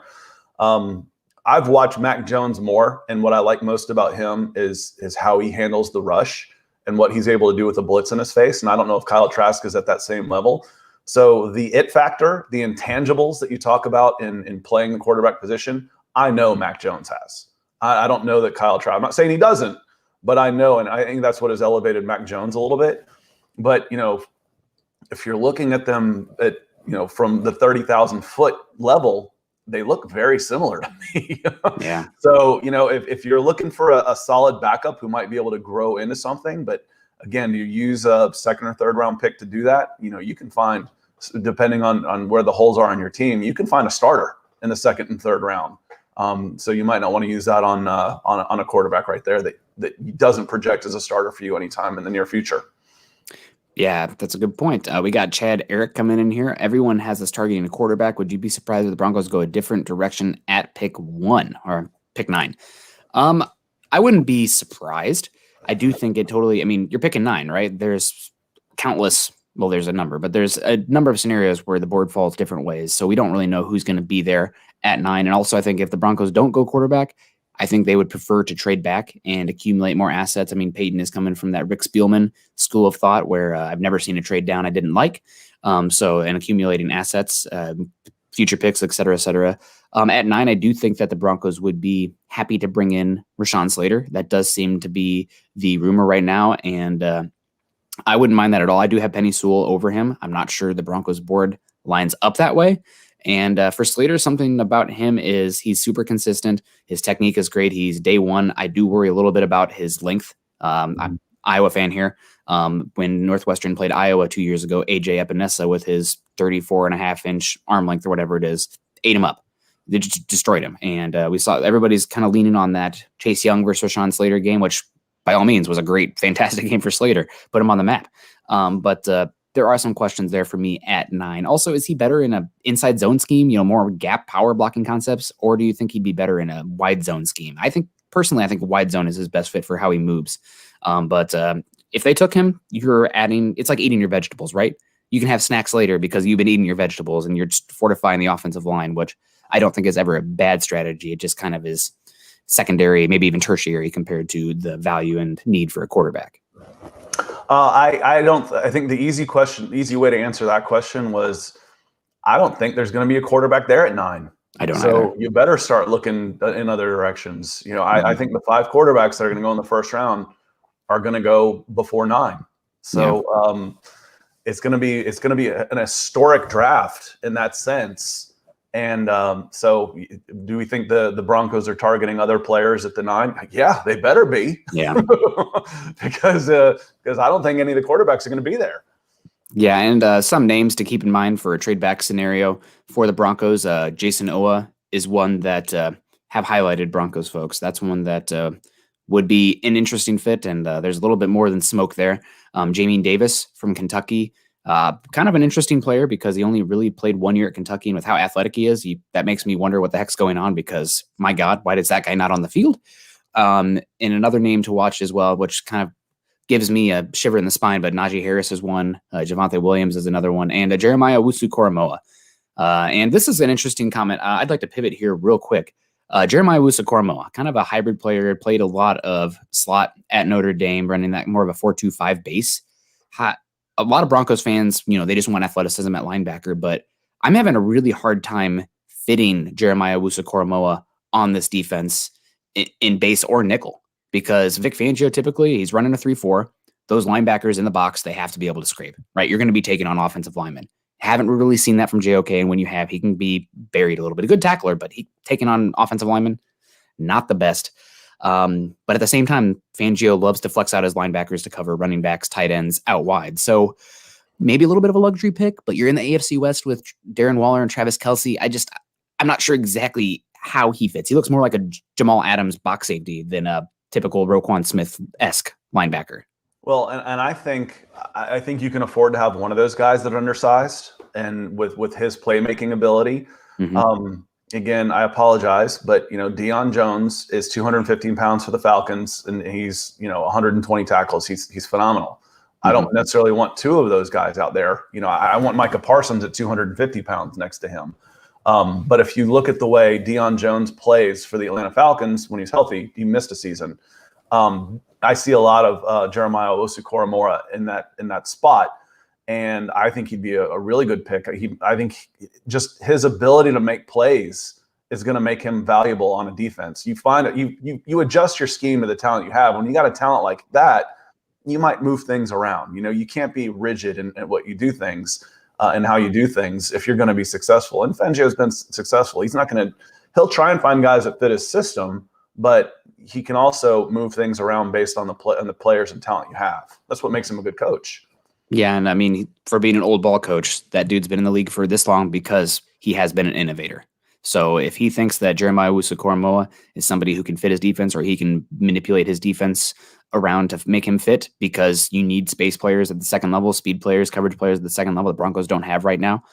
I've watched Mac Jones more, and what I like most about him is how he handles the rush and what he's able to do with the blitz in his face. And I don't know if Kyle Trask is at that same level. So the it factor, the intangibles that you talk about in playing the quarterback position, I know Mac Jones has. I don't know that Kyle Trask. I'm not saying he doesn't, but I know, and I think that's what has elevated Mac Jones a little bit. But, if you're looking at them from the 30,000 foot level, they look very similar to me. Yeah. So, if you're looking for a solid backup who might be able to grow into something, but again, you use a second or third round pick to do that, you can find, depending on where the holes are on your team, you can find a starter in the second and third round. So you might not want to use that on a quarterback right there that doesn't project as a starter for you anytime in the near future. Yeah, that's a good point. We got Chad Eric coming in here. Everyone has us targeting a quarterback. Would you be surprised if the Broncos go a different direction at pick 1 or pick 9? I wouldn't be surprised. I do think it totally, you're picking 9, right? There's there's a number, but there's a number of scenarios where the board falls different ways. So we don't really know who's going to be there at 9. And also I think if the Broncos don't go quarterback, I think they would prefer to trade back and accumulate more assets. Peyton is coming from that Rick Spielman school of thought where I've never seen a trade down I didn't like. And accumulating assets, future picks, et cetera, et cetera. At 9, I do think that the Broncos would be happy to bring in Rashawn Slater. That does seem to be the rumor right now. And I wouldn't mind that at all. I do have Penny Sewell over him. I'm not sure the Broncos board lines up that way. And for Slater, something about him is he's super consistent. His technique is great. He's day one. I do worry a little bit about his length. I'm an Iowa fan here. When Northwestern played Iowa 2 years ago, AJ Epinesa with his 34.5-inch arm length or whatever it is, ate him up. They just destroyed him. And we saw everybody's kind of leaning on that Chase Young versus Rashawn Slater game, which by all means was a great, fantastic game for Slater. Put him on the map. But there are some questions there for me at 9. Also, is he better in a inside zone scheme, more gap power blocking concepts, or do you think he'd be better in a wide zone scheme? I think wide zone is his best fit for how he moves. But if they took him, it's like eating your vegetables, right? You can have snacks later because you've been eating your vegetables and you're just fortifying the offensive line, which I don't think is ever a bad strategy. It just kind of is secondary, maybe even tertiary compared to the value and need for a quarterback. I think the easy way to answer that question was, I don't think there's going to be a quarterback there at 9. I don't know. So you better start looking in other directions. I think the 5 quarterbacks that are going to go in the first round are going to go before 9. So it's going to be an historic draft in that sense. And so do we think the Broncos are targeting other players at the 9? Yeah, they better be. Yeah. because I don't think any of the quarterbacks are going to be there. Yeah, and some names to keep in mind for a trade back scenario for the Broncos. Jason Owa is one that have highlighted Broncos folks. That's one that would be an interesting fit, and there's a little bit more than smoke there. Jamin Davis from Kentucky. Kind of an interesting player because he only really played 1 year at Kentucky, and with how athletic he is, that makes me wonder what the heck's going on because, my God, why is that guy not on the field? And another name to watch as well, which kind of gives me a shiver in the spine, but Najee Harris is one, Javonte Williams is another one, and Jeremiah Owusu-Koramoah. And this is an interesting comment. I'd like to pivot here real quick. Jeremiah Owusu-Koramoah, kind of a hybrid player, played a lot of slot at Notre Dame, running that more of a 4-2-5 base. A lot of Broncos fans, they just want athleticism at linebacker, but I'm having a really hard time fitting Jeremiah Owusu-Koramoah on this defense in base or nickel because Vic Fangio, typically he's running a 3-4. Those linebackers in the box, they have to be able to scrape, right? You're going to be taking on offensive linemen. Haven't really seen that from JOK. And when you have, he can be buried a little bit. A good tackler, but he taking on offensive linemen, not the best. But at the same time, Fangio loves to flex out his linebackers to cover running backs, tight ends out wide. So maybe a little bit of a luxury pick, but you're in the AFC West with Darren Waller and Travis Kelce. I'm not sure exactly how he fits. He looks more like a Jamal Adams box safety than a typical Roquan Smith-esque linebacker. Well, and I think you can afford to have one of those guys that are undersized and with his playmaking ability. Mm-hmm. Again, I apologize, but Deion Jones is 215 pounds for the Falcons, and he's 120 tackles. He's phenomenal. I don't necessarily want two of those guys out there. I want Micah Parsons at 250 pounds next to him. But if you look at the way Deion Jones plays for the Atlanta Falcons when he's healthy, he missed a season. I see a lot of Jeremiah Owusu-Koramoah in that spot, and I think he'd be a really good pick. I think just his ability to make plays is going to make him valuable on a defense. You find that you adjust your scheme to the talent you have. When you got a talent like that, you might move things around. You can't be rigid in what you do things and how you do things if you're going to be successful. And Fangio's been successful. He'll try and find guys that fit his system, but he can also move things around based on the players and talent you have. That's what makes him a good coach. Yeah, and I mean, for being an old ball coach, that dude's been in the league for this long because he has been an innovator. So if he thinks that Jeremiah Owusu-Koramoah is somebody who can fit his defense, or he can manipulate his defense around to make him fit, because you need space players at the second level, speed players, coverage players at the second level the Broncos don't have right now,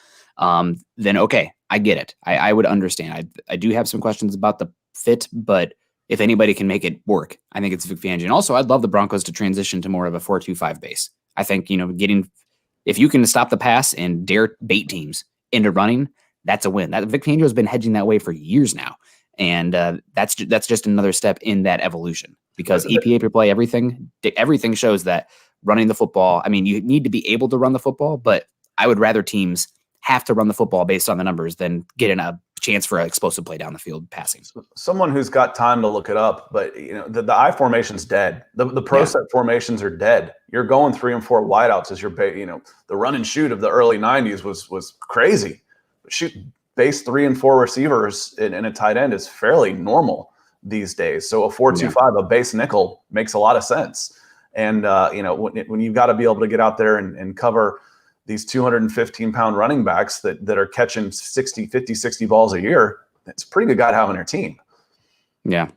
then okay, I get it. I would understand. I do have some questions about the fit, but if anybody can make it work, I think it's Vic Fangio. And also, I'd love the Broncos to transition to more of a 4-2-5 base. I think, if you can stop the pass and dare bait teams into running, that's a win. That Vic Fangio has been hedging that way for years now. And that's just another step in that evolution, because EPA per play, everything shows that running the football, I mean, you need to be able to run the football, but I would rather teams have to run the football based on the numbers than getting a chance for an explosive play down the field passing. Someone who's got time to look it up, but the I formation's dead. The pro set formations are dead. You're going 3 and 4 wideouts as your the run and shoot of the early 90s was crazy. Shoot base 3 and 4 receivers in a tight end is fairly normal these days. So a 4-2-5, a base nickel, makes a lot of sense. And when you've got to be able to get out there and cover these 215-pound running backs that are catching 50, 60 balls a year, it's a pretty good guy to have on your team. Yeah.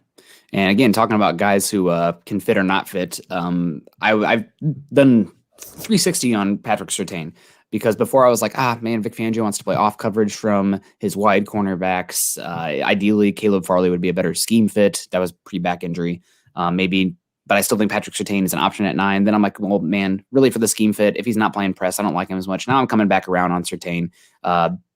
And again, talking about guys who can fit or not fit, I've done 360 on Patrick Surtain, because before I was like, Vic Fangio wants to play off coverage from his wide cornerbacks. Ideally, Caleb Farley would be a better scheme fit. That was pre-back injury. Maybe, but I still think Patrick Surtain is an option at 9. Then I'm like, well, man, really for the scheme fit, if he's not playing press, I don't like him as much. Now I'm coming back around on Surtain.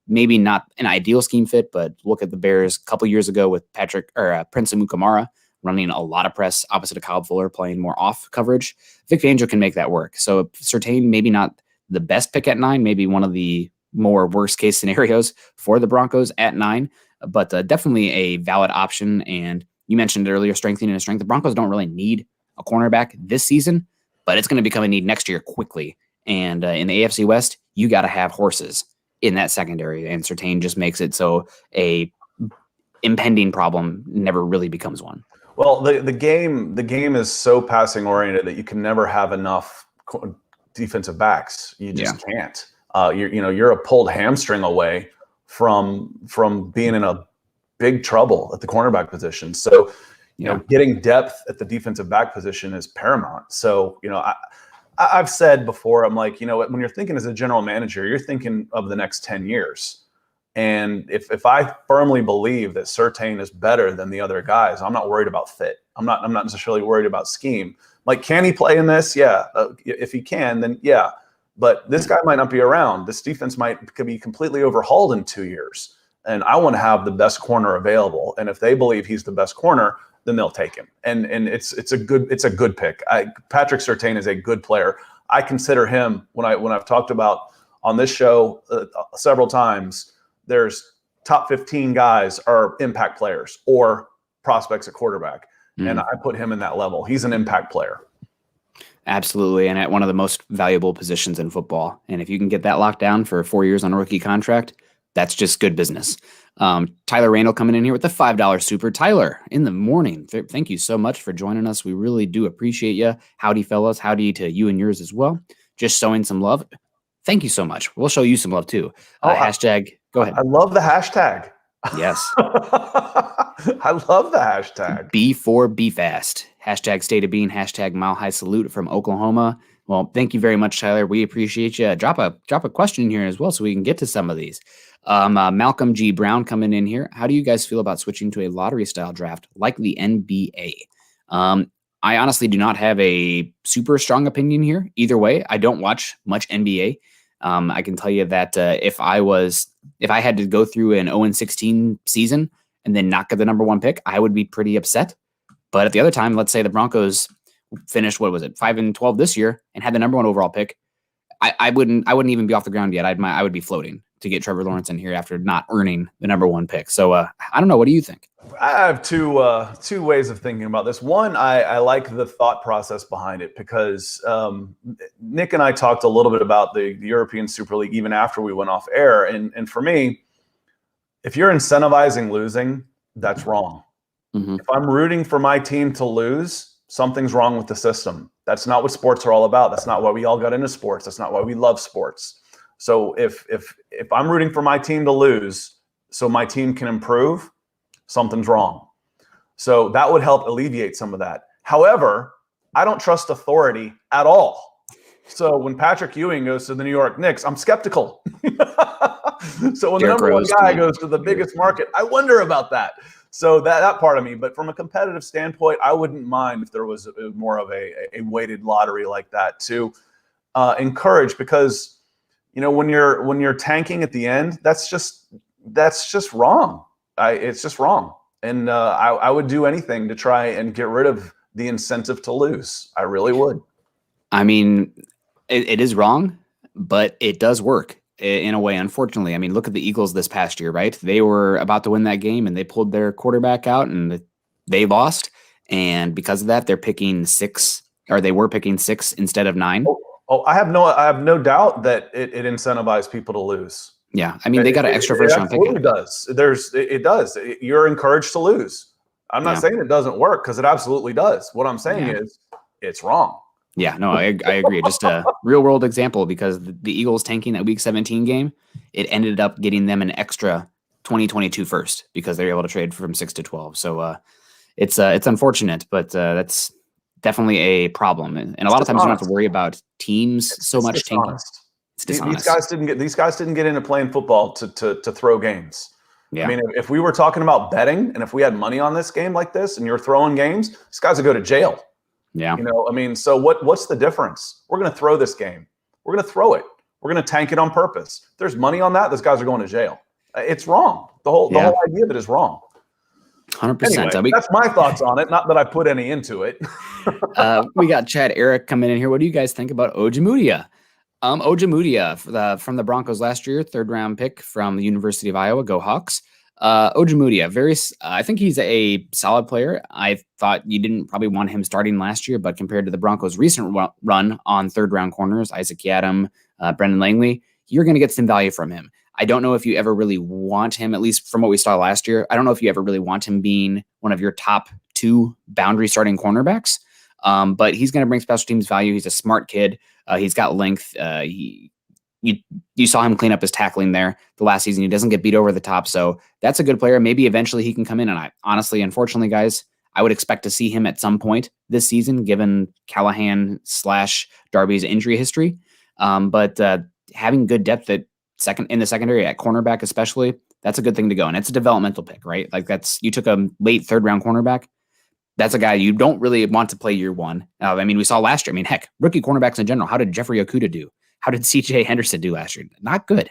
Maybe not an ideal scheme fit, but look at the Bears a couple years ago with Prince Amukamara running a lot of press opposite of Kyle Fuller, playing more off coverage. Vic Fangio can make that work. So Surtain, maybe not the best pick at 9, maybe one of the more worst case scenarios for the Broncos at 9, but definitely a valid option. And you mentioned earlier, strengthening a strength. The Broncos don't really need a cornerback this season, but it's going to become a need next year quickly. And in the AFC West, you got to have horses in that secondary. And Surtain just makes it so a impending problem never really becomes one. Well, the game is so passing oriented that you can never have enough defensive backs. You just can't. You're a pulled hamstring away from being in a big trouble at the cornerback position. So, getting depth at the defensive back position is paramount. So, I've said before, I'm like, when you're thinking as a general manager, you're thinking of the next 10 years. And if I firmly believe that Surtain is better than the other guys, I'm not worried about fit. I'm not necessarily worried about scheme. Like, can he play in this? Yeah. If he can, then yeah. But this guy might not be around. This defense could be completely overhauled in 2 years. And I want to have the best corner available. And if they believe he's the best corner, then they'll take him. And it's a good pick. Patrick Surtain is a good player. I consider him, when I've talked about on this show several times, there's top 15 guys are impact players or prospects at quarterback. And I put him in that level. He's an impact player. Absolutely. And at one of the most valuable positions in football. And if you can get that locked down for 4 years on a rookie contract, that's just good business. Tyler Randall coming in here with the $5 super. Tyler, in the morning, thank you so much for joining us. We really do appreciate you. Howdy, fellas. Howdy to you and yours as well. Just showing some love. Thank you so much. We'll show you some love too. Hashtag, go ahead. I love the hashtag. Yes. I love the hashtag. B4BFast. Hashtag state of being. Hashtag mile high salute from Oklahoma. Well, thank you very much, Tyler. We appreciate you. Drop a question in here as well so we can get to some of these. Malcolm G. Brown coming in here. How do you guys feel about switching to a lottery style draft like the NBA? I honestly do not have a super strong opinion here. Either way, I don't watch much NBA. I can tell you that if I had to go through an 0-16 season and then not get the number one pick, I would be pretty upset. But at the other time, let's say the Broncos finished, 5-12 this year and had the number one overall pick. I wouldn't even be off the ground yet. I would be floating to get Trevor Lawrence in here after not earning the number one pick. So I don't know. What do you think? I have two ways of thinking about this. One, I like the thought process behind it because Nick and I talked a little bit about the European Super League even after we went off air. And for me, if you're incentivizing losing, that's wrong. Mm-hmm. If I'm rooting for my team to lose, something's wrong with the system. That's not what sports are all about. That's not why we all got into sports. That's not why we love sports. So if I'm rooting for my team to lose so my team can improve, something's wrong. So that would help alleviate some of that. However, I don't trust authority at all. So when Patrick Ewing goes to the New York Knicks, I'm skeptical. So when the number one guy goes to the biggest market, I wonder about that. So that part of me. But from a competitive standpoint, I wouldn't mind if there was more of a weighted lottery like that to encourage, because when you're tanking at the end, that's just wrong. It's just wrong. And I would do anything to try and get rid of the incentive to lose. I really would. I mean, it is wrong, but it does work in a way, unfortunately. I mean, look at the Eagles this past year, right? They were about to win that game and they pulled their quarterback out and they lost. And because of that, they were picking 6 instead of 9. Oh, I have no doubt that it incentivized people to lose. Yeah, I mean, they got an extra first round pick. It does. It does. You're encouraged to lose. I'm not saying it doesn't work, because it absolutely does. What I'm saying is it's wrong. Yeah, no, I agree. Just a real world example, because the Eagles tanking that Week 17 game, it ended up getting them an extra 2022 first because they were able to trade from 6 to 12. So it's unfortunate, but that's definitely a problem. And a lot of times you don't have to worry about teams so much tanking. It's dishonest. These guys didn't get into playing football to throw games. Yeah. I mean, if we were talking about betting and if we had money on this game like this and you're throwing games, these guys would go to jail. Yeah. I mean, so what's the difference? We're going to throw this game. We're going to throw it. We're going to tank it on purpose. If there's money on that, those guys are going to jail. It's wrong. The whole idea of it is wrong. 100%. Anyway, that's my thoughts on it. Not that I put any into it. We got Chad Eric coming in here. What do you guys think about Ojemudia? Ojemudia from the Broncos last year, 3rd round pick from the University of Iowa. Go Hawks. Ojemudia, I think he's a solid player. I thought you didn't probably want him starting last year, but compared to the Broncos' recent run on 3rd round corners, Isaac Yiadom, Brendan Langley, you're going to get some value from him. I don't know if you ever really want him, at least from what we saw last year. I don't know if you ever really want him being one of your top 2 boundary starting cornerbacks. But he's going to bring special teams value. He's a smart kid. He's got length. You saw him clean up his tackling there the last season. He doesn't get beat over the top. So that's a good player. Maybe eventually he can come in. And unfortunately, guys, I would expect to see him at some point this season, given Callahan/Darby's injury history. But having good depth in the secondary at cornerback, especially, that's a good thing to go. And it's a developmental pick, right? Like you took a late 3rd round cornerback. That's a guy you don't really want to play year one. I mean, we saw last year. I mean, heck, rookie cornerbacks in general. How did Jeffrey Okudah do? How did CJ Henderson do last year? Not good.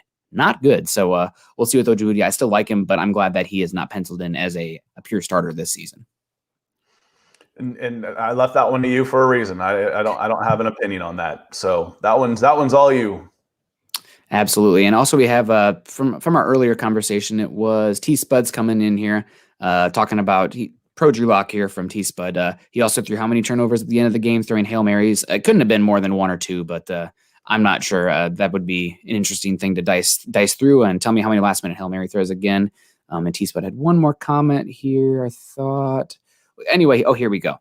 So we'll see with Ojemudia. I still like him, but I'm glad that he is not penciled in as a pure starter this season. And I left that one to you for a reason. I don't have an opinion on that. So that one's all you. Absolutely. And also we have from our earlier conversation, it was Tspud's coming in here talking about Pro Drew Lock here from Tspud. He also threw how many turnovers at the end of the game, throwing Hail Marys. It couldn't have been more than 1 or 2, but I'm not sure. That would be an interesting thing to dice through. And tell me how many last minute Hail Mary throws again. And Tspud had one more comment here, I thought. Anyway, here we go.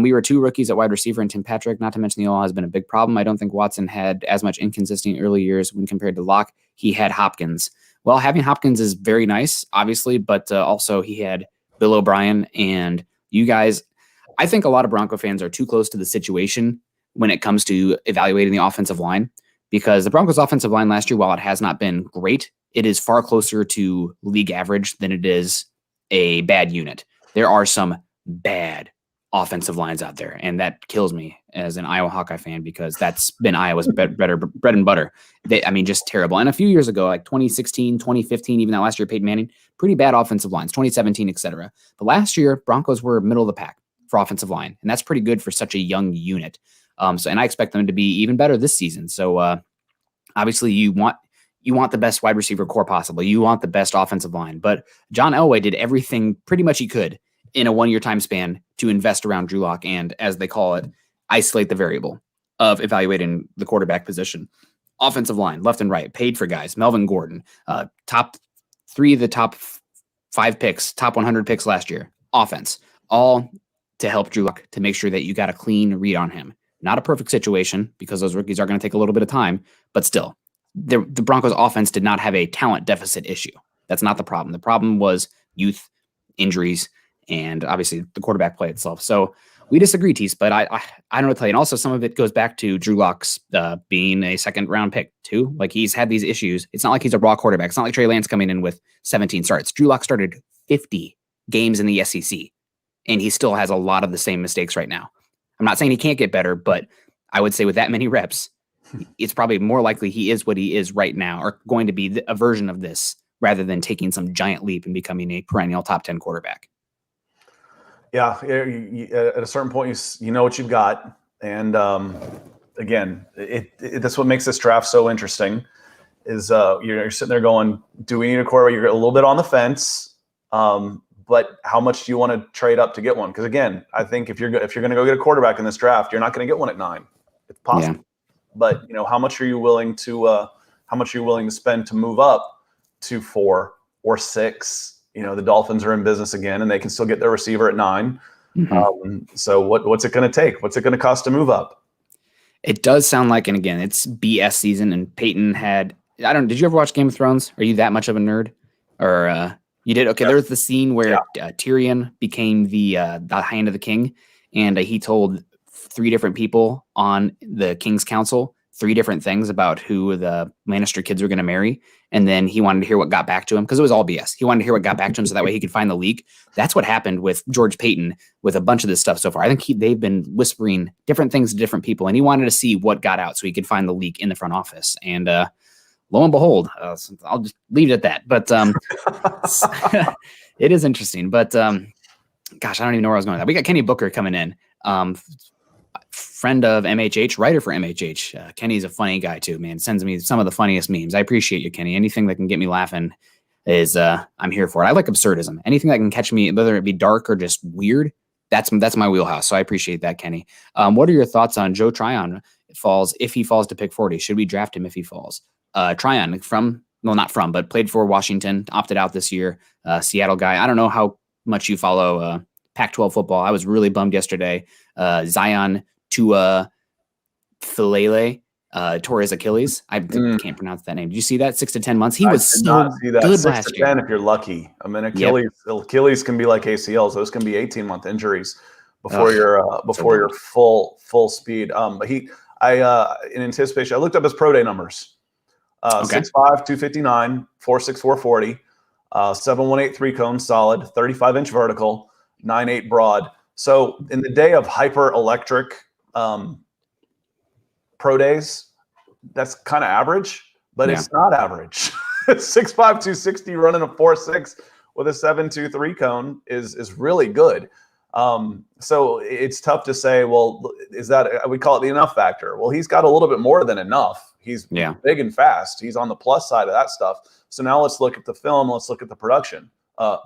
We were 2 rookies at wide receiver and Tim Patrick. Not to mention the O has been a big problem. I don't think Watson had as much inconsistent early years when compared to Locke. He had Hopkins. Well, having Hopkins is very nice, obviously, but also he had Bill O'Brien, and you guys, I think a lot of Bronco fans are too close to the situation when it comes to evaluating the offensive line, because the Broncos offensive line last year, while it has not been great, it is far closer to league average than it is a bad unit. There are some bad offensive lines out there. And that kills me as an Iowa Hawkeye fan, because that's been Iowa's bread and butter. Just terrible. And a few years ago, like 2016, 2015, even that last year, Peyton Manning, pretty bad offensive lines, 2017, etc. But last year, Broncos were middle of the pack for offensive line. And that's pretty good for such a young unit. And I expect them to be even better this season. So obviously you want the best wide receiver core possible. You want the best offensive line. But John Elway did everything pretty much he could in a 1-year time span to invest around Drew Lock and, as they call it, isolate the variable of evaluating the quarterback position. Offensive line, left and right, paid for guys. Melvin Gordon, top 3 of the top 5 picks, top 100 picks last year. Offense, all to help Drew Lock to make sure that you got a clean read on him. Not a perfect situation, because those rookies are going to take a little bit of time, but still, the Broncos offense did not have a talent deficit issue. That's not the problem. The problem was youth, injuries, and obviously the quarterback play itself. So we disagree, Tspud, but I don't know what to tell you. And also some of it goes back to Drew Lock's being a second-round pick too. Like, he's had these issues. It's not like he's a raw quarterback. It's not like Trey Lance coming in with 17 starts. Drew Lock started 50 games in the SEC, and he still has a lot of the same mistakes right now. I'm not saying he can't get better, but I would say with that many reps, it's probably more likely he is what he is right now, or going to be a version of this, rather than taking some giant leap and becoming a perennial top 10 quarterback. Yeah, at a certain point, you know what you've got. And again, that's what makes this draft so interesting, is you're sitting there going, do we need a quarterback? You're a little bit on the fence, but how much do you want to trade up to get one? Because again, I think if you're going to go get a quarterback in this draft, you're not going to get one at 9. It's possible. Yeah. But how much are you willing to spend to move up to 4 or 6? The Dolphins are in business again, and they can still get their receiver at 9. Mm-hmm. So what's it going to take? What's it going to cost to move up? It does sound like, and again, it's BS season, and Peyton did you ever watch Game of Thrones? Are you that much of a nerd? Or you did? Okay, yeah. There was the scene where Tyrion became the Hand of the King, and he told 3 different people on the King's Council 3 different things about who the Lannister kids were going to marry. And then he wanted to hear what got back to him, because it was all BS. He wanted to hear what got back to him so that way he could find the leak. That's what happened with George Payton with a bunch of this stuff so far. I think they've been whispering different things to different people, and he wanted to see what got out so he could find the leak in the front office. And lo and behold, I'll just leave it at that. But it is interesting. But gosh, I don't even know where I was going with that. We got Kenny Booker coming in. Friend of MHH, writer for MHH. Kenny's a funny guy too, man. Sends me some of the funniest memes. I appreciate you, Kenny. Anything that can get me laughing is I'm here for it. I like absurdism. Anything that can catch me, whether it be dark or just weird, that's my wheelhouse. So I appreciate that, Kenny. What are your thoughts on Joe Tryon if he falls to pick 40? Should we draft him if he falls? Tryon but played for Washington, opted out this year. Seattle guy. I don't know how much you follow Pac-12 football. I was really bummed yesterday. Zion Tua Filele tore his Achilles. I can't pronounce that name. Did you see that? 6 to 10 months. He was so good 6 last to year. 10 if you're lucky. I mean, Achilles can be like ACLs. Those can be 18-month injuries before you're full speed. But in anticipation, I looked up his pro day numbers. 6'5", 259, 4'6", 440, 718 3-cone solid, 35-inch vertical, 9'8" broad. So in the day of hyper electric pro days, that's kind of average, but it's not average. 6'5", 260 running a 4.6 with a 7.2 3-cone is really good. So it's tough to say, well, is that, we call it the enough factor. Well, he's got a little bit more than enough. He's big and fast. He's on the plus side of that stuff. So now let's look at the film. Let's look at the production.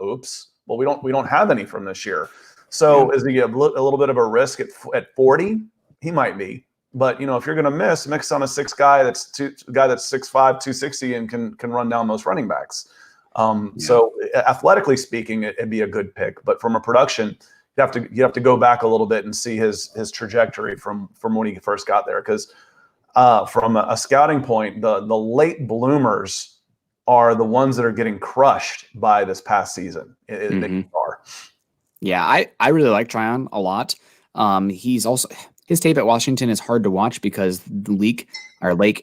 Oops. Well, we don't have any from this year. So is he a little bit of a risk at 40? He might be. But if you're going to mix on a 6 guy that's 6'5", 260 and can run down most running backs. So athletically speaking, it'd be a good pick. But from a production, you have to go back a little bit and see his trajectory from when he first got there. Because from a scouting point, the late bloomers are the ones that are getting crushed by this past season. They are. Yeah, I really like Tryon a lot. He's also, his tape at Washington is hard to watch because the Lake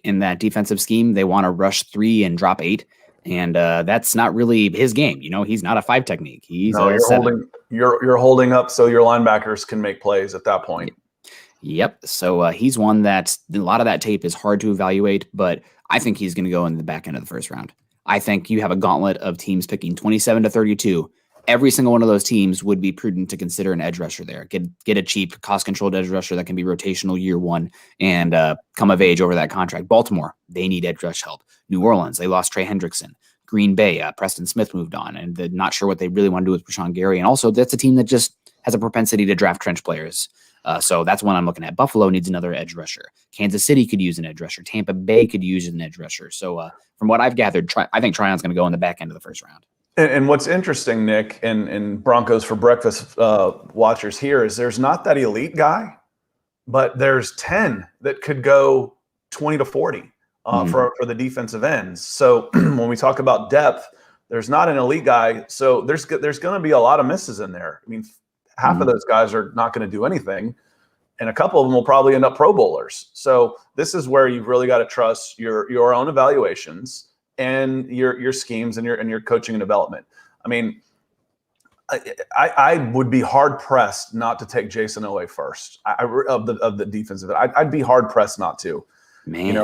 in that defensive scheme, they want to rush 3 and drop 8. And that's not really his game. He's not a 5 technique. He's No, a 7. You're holding up so your linebackers can make plays at that point. Yep. So he's one that a lot of that tape is hard to evaluate, but I think he's going to go in the back end of the first round. I think you have a gauntlet of teams picking 27 to 32. Every single one of those teams would be prudent to consider an edge rusher there. Get a cheap, cost-controlled edge rusher that can be rotational year one and come of age over that contract. Baltimore, they need edge rush help. New Orleans, they lost Trey Hendrickson. Green Bay, Preston Smith moved on, and they're not sure what they really want to do with Rashawn Gary. And also, that's a team that just has a propensity to draft trench players. So that's one I'm looking at. Buffalo needs another edge rusher. Kansas City could use an edge rusher. Tampa Bay could use an edge rusher. So from what I've gathered, I think Tryon's going to go in the back end of the first round. And what's interesting, Nick, and Broncos for Breakfast watchers here is there's not that elite guy, but there's 10 that could go 20 to 40 for the defensive ends. So when we talk about depth, there's not an elite guy. So there's going to be a lot of misses in there. I mean, half of those guys are not going to do anything, and a couple of them will probably end up Pro Bowlers. So this is where you've really got to trust your own evaluations and your schemes and your coaching and development. I mean, I would be hard pressed not to take Jason Owe first of the defensive. I'd be hard pressed not to. Man.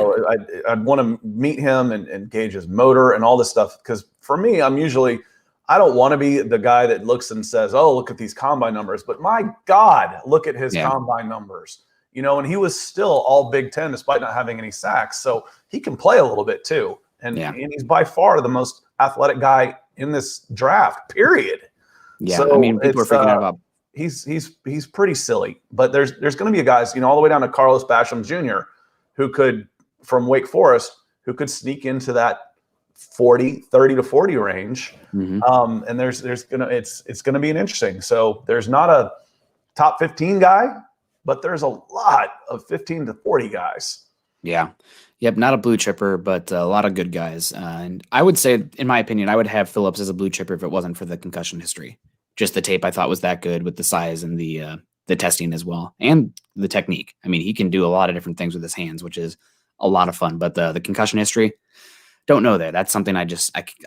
I'd want to meet him and gauge his motor and all this stuff, because for me, I don't want to be the guy that looks and says, "Oh, look at these combine numbers," but my God, look at his combine numbers. And he was still all Big Ten despite not having any sacks, so he can play a little bit too. And he's by far the most athletic guy in this draft, period. Yeah, so people are freaking out about. He's pretty silly, but there's going to be guys, all the way down to Carlos Basham Jr., who could, from Wake Forest, who could sneak into that 30 to 40 range. And it's gonna be an interesting. So there's not a top 15 guy, but there's a lot of 15 to 40 guys. Yeah. Yep, not a blue chipper, but a lot of good guys. And I would say, in my opinion, I would have Phillips as a blue chipper if it wasn't for the concussion history. Just the tape I thought was that good with the size and the testing as well, and the technique. I mean, he can do a lot of different things with his hands, which is a lot of fun. But the concussion history, don't know there. That's something I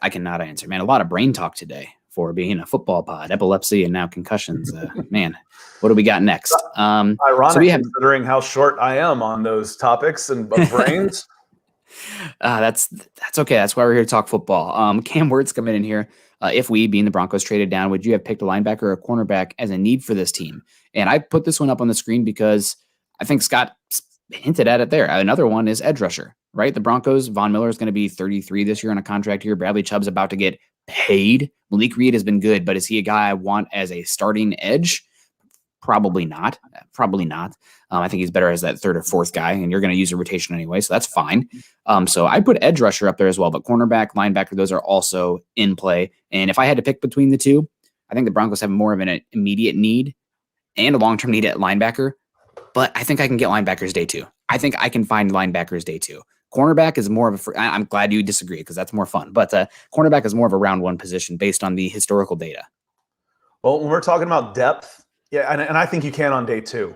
cannot answer. Man, a lot of brain talk today for being a football pod. Epilepsy and now concussions. Man, what do we got next? Ironic, considering how short I am on those topics and brains. That's okay. That's why we're here to talk football. Cam Wirtz coming in here. If we, being the Broncos, traded down, would you have picked a linebacker or a cornerback as a need for this team? And I put this one up on the screen because I think Scott hinted at it there. Another one is edge rusher, right? The Broncos, Von Miller is going to be 33 this year on a contract year. Bradley Chubb's about to get paid. Malik Reed has been good, but is he a guy I want as a starting edge? Probably not. I think he's better as that third or fourth guy, and you're going to use a rotation anyway, so that's fine. So I put edge rusher up there as well, but cornerback, linebacker, those are also in play. And if I had to pick between the two, I think the Broncos have more of an immediate need and a long-term need at linebacker, but I think I can get linebackers day two. I think I can find linebackers day two. Cornerback is more of I'm glad you disagree because that's more fun, but cornerback is more of a round one position based on the historical data. Well, when we're talking about depth, yeah, and I think you can on day two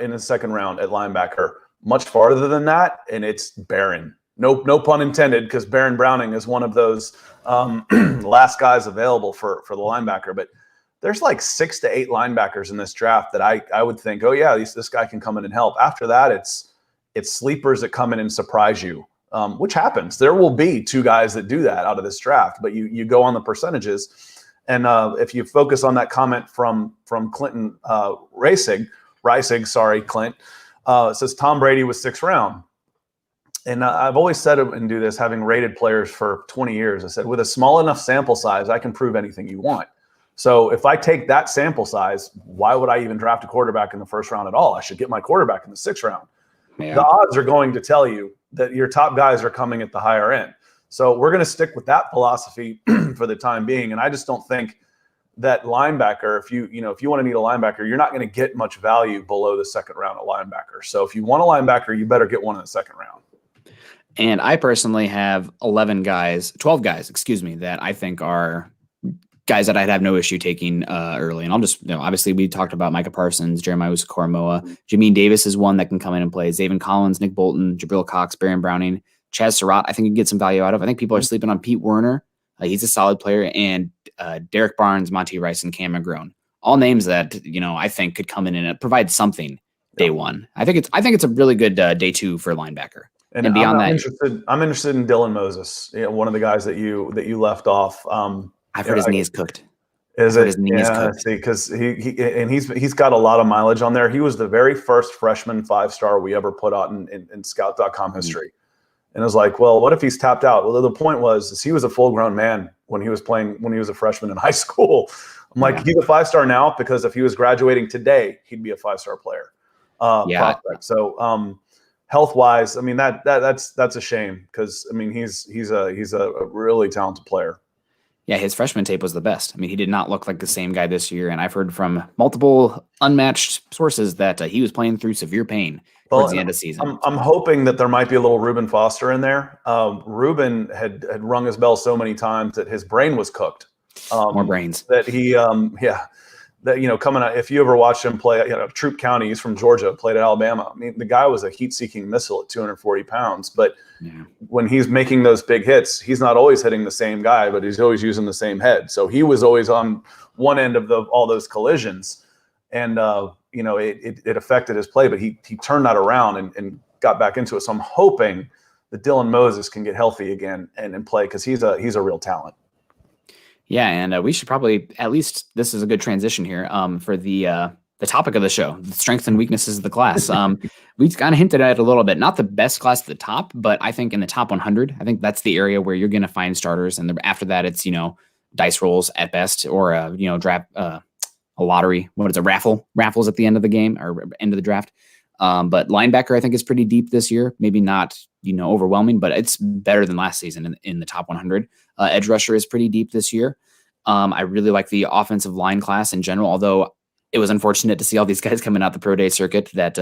in the second round at linebacker. Much farther than that, and it's barren. No pun intended, because Baron Browning is one of those last guys available for the linebacker. But there's like 6 to 8 linebackers in this draft that I would think, oh yeah, this guy can come in and help. After that, it's sleepers that come in and surprise you, which happens. There will be 2 guys that do that out of this draft, but you go on the percentages. And if you focus on that comment from Clinton Reisig, sorry, Clint, it says Tom Brady was 6th round. And I've always said it and do this, having rated players for 20 years. I said, with a small enough sample size, I can prove anything you want. So if I take that sample size, why would I even draft a quarterback in the 1st round at all? I should get my quarterback in the 6th round. Yeah. The odds are going to tell you that your top guys are coming at the higher end. So we're going to stick with that philosophy for the time being. And I just don't think that linebacker, if you want to need a linebacker, you're not going to get much value below the 2nd round at linebacker. So if you want a linebacker, you better get one in the 2nd round. And I personally have 12 guys, that I think are guys that I'd have no issue taking early. And I'll just, obviously we talked about Micah Parsons, Jeremiah Usikoromoa. Jamin Davis is one that can come in and play. Zaven Collins, Nick Bolton, Jabril Cox, Baron Browning. Chaz Surratt, I think you can get some value out of. I think people are sleeping on Pete Werner. He's a solid player. And Derek Barnes, Monty Rice, and Cam McGrone. All names that, I think could come in and provide something day one. I think it's a really good day two for linebacker. And beyond I'm interested in Dylan Moses, one of the guys that you left off. I've heard his knee is cooked. His knee is cooked? Because he's got a lot of mileage on there. He was the very first freshman 5-star we ever put out in Scout.com history. And I was like, well, what if he's tapped out? Well, the point was he was a full-grown man when he was a freshman in high school. I'm like, he's a 5-star now because if he was graduating today, he'd be a 5-star player. Prospect. So health-wise, I mean that's a shame because I mean he's a really talented player. Yeah, his freshman tape was the best. I mean, he did not look like the same guy this year, and I've heard from multiple unmatched sources that he was playing through severe pain towards the end of the season. I'm hoping that there might be a little Reuben Foster in there. Reuben had rung his bell so many times that his brain was cooked. More brains. That he, coming out. If you ever watched him play, Troup County, he's from Georgia, played at Alabama. I mean, the guy was a heat-seeking missile at 240 pounds. But when he's making those big hits, he's not always hitting the same guy, but he's always using the same head. So he was always on one end of all those collisions, and it affected his play. But he turned that around and got back into it. So I'm hoping that Dylan Moses can get healthy again and play because he's a real talent. Yeah, and we should probably, at least this is a good transition here for the topic of the show, the strengths and weaknesses of the class. We've kind of hinted at it a little bit. Not the best class at the top, but I think in the top 100, I think that's the area where you're going to find starters. And after that, it's, dice rolls at best or, draft, a lottery. What is it? Raffles at the end of the game or end of the draft. But linebacker, I think, is pretty deep this year. Maybe not, overwhelming, but it's better than last season in the top 100. Edge rusher is pretty deep this year. I really like the offensive line class in general, although it was unfortunate to see all these guys coming out the pro day circuit that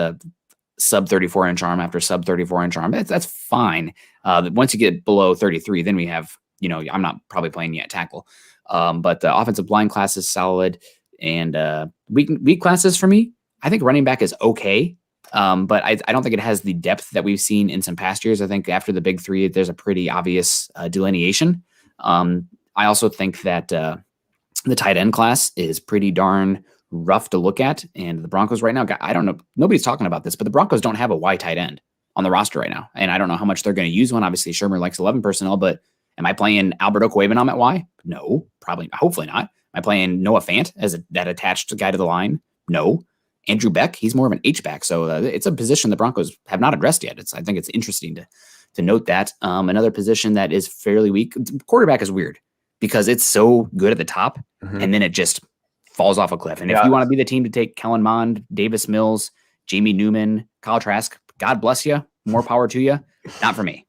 sub 34-inch arm after sub 34-inch arm. That's fine. Once you get below 33, then we have, I'm not probably playing yet tackle. But the offensive line class is solid. And weak classes for me, I think running back is okay. But I don't think it has the depth that we've seen in some past years. I think after the big three, there's a pretty obvious delineation. I also think that the tight end class is pretty darn rough to look at. And the Broncos right now, I don't know, nobody's talking about this, but the Broncos don't have a Y tight end on the roster right now. And I don't know how much they're going to use one. Obviously, Shermer likes 11 personnel, but am I playing Albert Okwuegbunam at Y? No, probably, hopefully not. Am I playing Noah Fant as that attached guy to the line? No. Andrew Beck, he's more of an H-back. So it's a position the Broncos have not addressed yet. I think it's interesting to note that. Another position that is fairly weak, quarterback is weird because it's so good at the top and then it just falls off a cliff. And if you want to be the team to take Kellen Mond, Davis Mills, Jamie Newman, Kyle Trask, God bless you. More power to you. Not for me.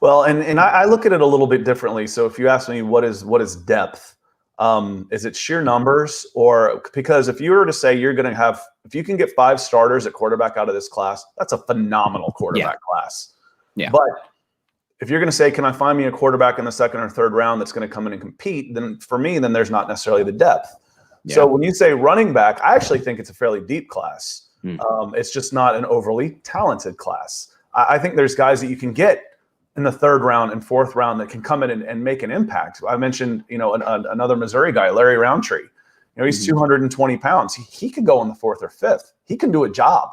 Well, and I look at it a little bit differently. So if you ask me what is depth, is it sheer numbers? Or because if you were to say you're going to have, if you can get 5 starters at quarterback out of this class, that's a phenomenal quarterback class. Yeah. But if you're going to say, can I find me a quarterback in the 2nd or 3rd round that's going to come in and compete, then for me, then there's not necessarily the depth. Yeah. So when you say running back, I actually think it's a fairly deep class. It's just not an overly talented class. I think there's guys that you can get in the 3rd round and 4th round that can come in and make an impact. I mentioned, another Missouri guy, Larry Roundtree. He's 220 pounds. He could go in the 4th or 5th. He can do a job.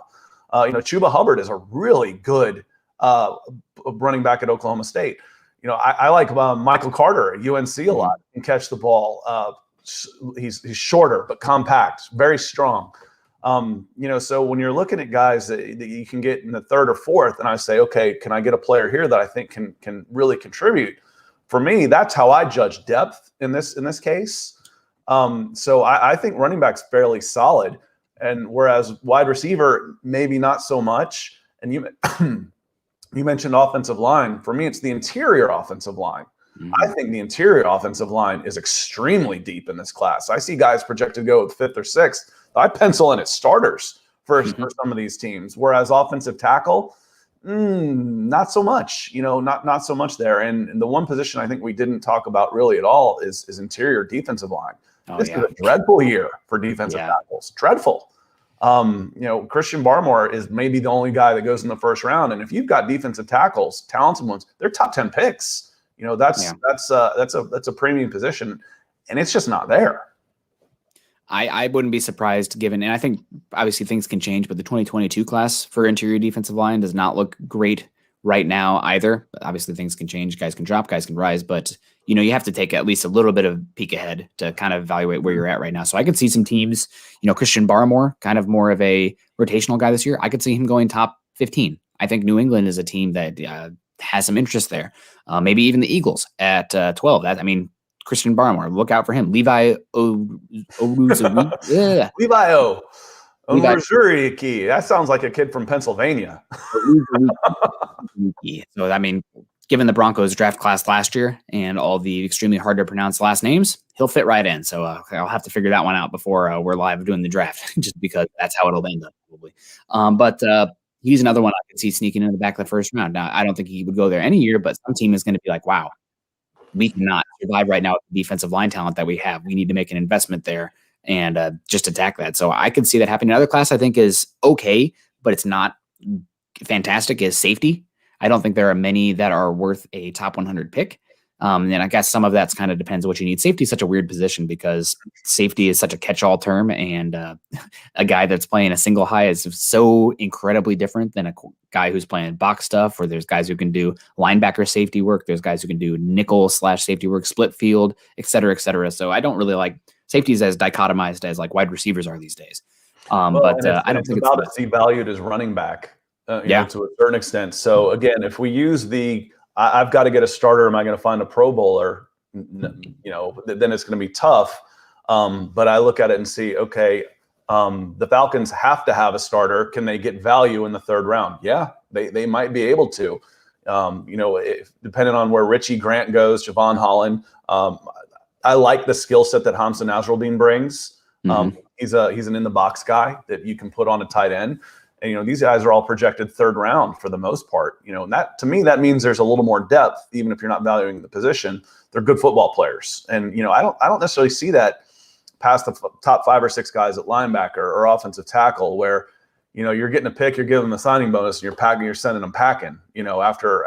Chuba Hubbard is a really good running back at Oklahoma State. I like Michael Carter at UNC a lot. He can catch the ball. He's shorter but compact, very strong. So when you're looking at guys that you can get in the 3rd or 4th, and I say, okay, can I get a player here that I think can really contribute? For me, that's how I judge depth in this case. So I think running back's fairly solid, and whereas wide receiver maybe not so much. And you mentioned offensive line. For me, it's the interior offensive line. I think the interior offensive line is extremely deep in this class. I see guys projected to go with 5th or 6th. I pencil in as starters for some of these teams, whereas offensive tackle, not so much. Not so much there. And the one position I think we didn't talk about really at all is interior defensive line. This is a dreadful year for defensive tackles. Dreadful. Christian Barmore is maybe the only guy that goes in the first round. And if you've got defensive tackles, talented ones, they're top 10 picks. That's a premium position, and it's just not there. I wouldn't be surprised given, and I think obviously things can change, but the 2022 class for interior defensive line does not look great right now either. But obviously things can change, guys can drop, guys can rise, but you have to take at least a little bit of peek ahead to kind of evaluate where you're at right now. So I could see some teams, Christian Barmore, kind of more of a rotational guy this year. I could see him going top 15. I think New England is a team that has some interest there. Maybe even the Eagles at 12. Christian Barmore, look out for him. Levi Levi O. Ozuriaki. That sounds like a kid from Pennsylvania. So, given the Broncos draft class last year and all the extremely hard to pronounce last names, he'll fit right in. So I'll have to figure that one out before we're live doing the draft, just because that's how it'll end up probably. But he's another one I could see sneaking in the back of the first round. Now, I don't think he would go there any year, but some team is going to be like, wow, we cannot survive right now with the defensive line talent that we have. We need to make an investment there and just attack that. So I could see that happening. Another class I think is okay, but it's not fantastic, is safety. I don't think there are many that are worth a top 100 pick. And I guess some of that's kind of depends on what you need. Safety is such a weird position because safety is such a catch-all term, and a guy that's playing a single high is so incredibly different than a guy who's playing box stuff, or there's guys who can do linebacker safety work. There's guys who can do nickel/safety work, split field, et cetera, et cetera. So I don't really like safeties as dichotomized as like wide receivers are these days. I don't think it's about to see valued as running back, to a certain extent. So again, if we use I've got to get a starter, am I going to find a Pro Bowler? Then it's going to be tough. But I look at it and see, okay, the Falcons have to have a starter. Can they get value in the third round? Yeah, they might be able to. Depending on where Richie Grant goes, Javon Holland. I like the skill set that Hamza Nasruddin brings. He's an in the box guy that you can put on a tight end. And, these guys are all projected third round for the most part, and that, to me, that means there's a little more depth, even if you're not valuing the position. They're good football players. And, I don't necessarily see that past the top 5 or 6 guys at linebacker or offensive tackle where, you're getting a pick, you're giving them a signing bonus, and you're sending them packing, after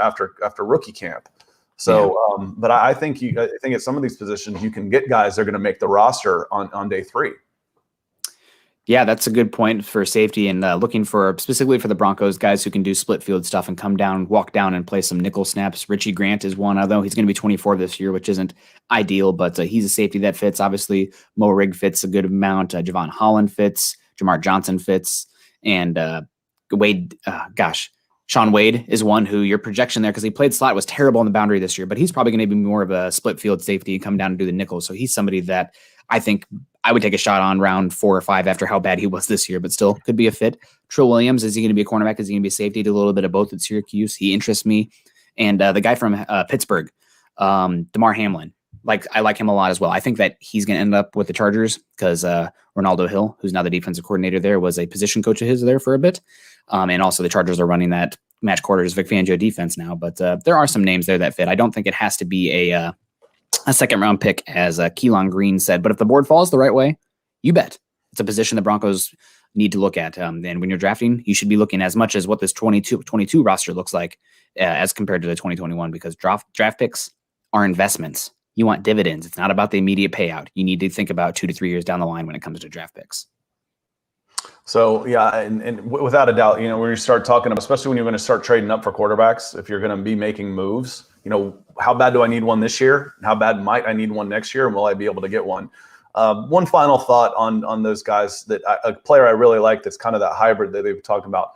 rookie camp. So, but I think at some of these positions, you can get guys that are going to make the roster on day 3. Yeah, that's a good point for safety, and looking for specifically for the Broncos, guys who can do split field stuff and come down, walk down and play some nickel snaps. Richie Grant is one, although he's going to be 24 this year, which isn't ideal, but he's a safety that fits. Obviously, Mo Rigg fits a good amount. Javon Holland fits. Jamar Johnson fits. And Sean Wade is one who your projection there, because he played slot, was terrible on the boundary this year, but he's probably going to be more of a split field safety and come down and do the nickel. So he's somebody that I think I would take a shot on round 4 or 5 after how bad he was this year, but still could be a fit. Trill Williams, is he going to be a cornerback? Is he going to be a safety? Did a little bit of both at Syracuse. He interests me. And the guy from Pittsburgh, DeMar Hamlin, I like him a lot as well. I think that he's going to end up with the Chargers because Ronaldo Hill, who's now the defensive coordinator there, was a position coach of his there for a bit. And also the Chargers are running that match quarters Vic Fangio defense now. But there are some names there that fit. I don't think it has to be a second round pick, as Keelan Green said. But if the board falls the right way, you bet. It's a position the Broncos need to look at. And when you're drafting, you should be looking as much as what this 22 roster looks like as compared to the 2021, because draft picks are investments. You want dividends. It's not about the immediate payout. You need to think about 2 to 3 years down the line when it comes to draft picks. So, yeah, and without a doubt, when you start talking about, especially when you're going to start trading up for quarterbacks, if you're going to be making moves, how bad do I need one this year? How bad might I need one next year? And will I be able to get one? One final thought on those guys a player I really like that's kind of that hybrid that they've talked about.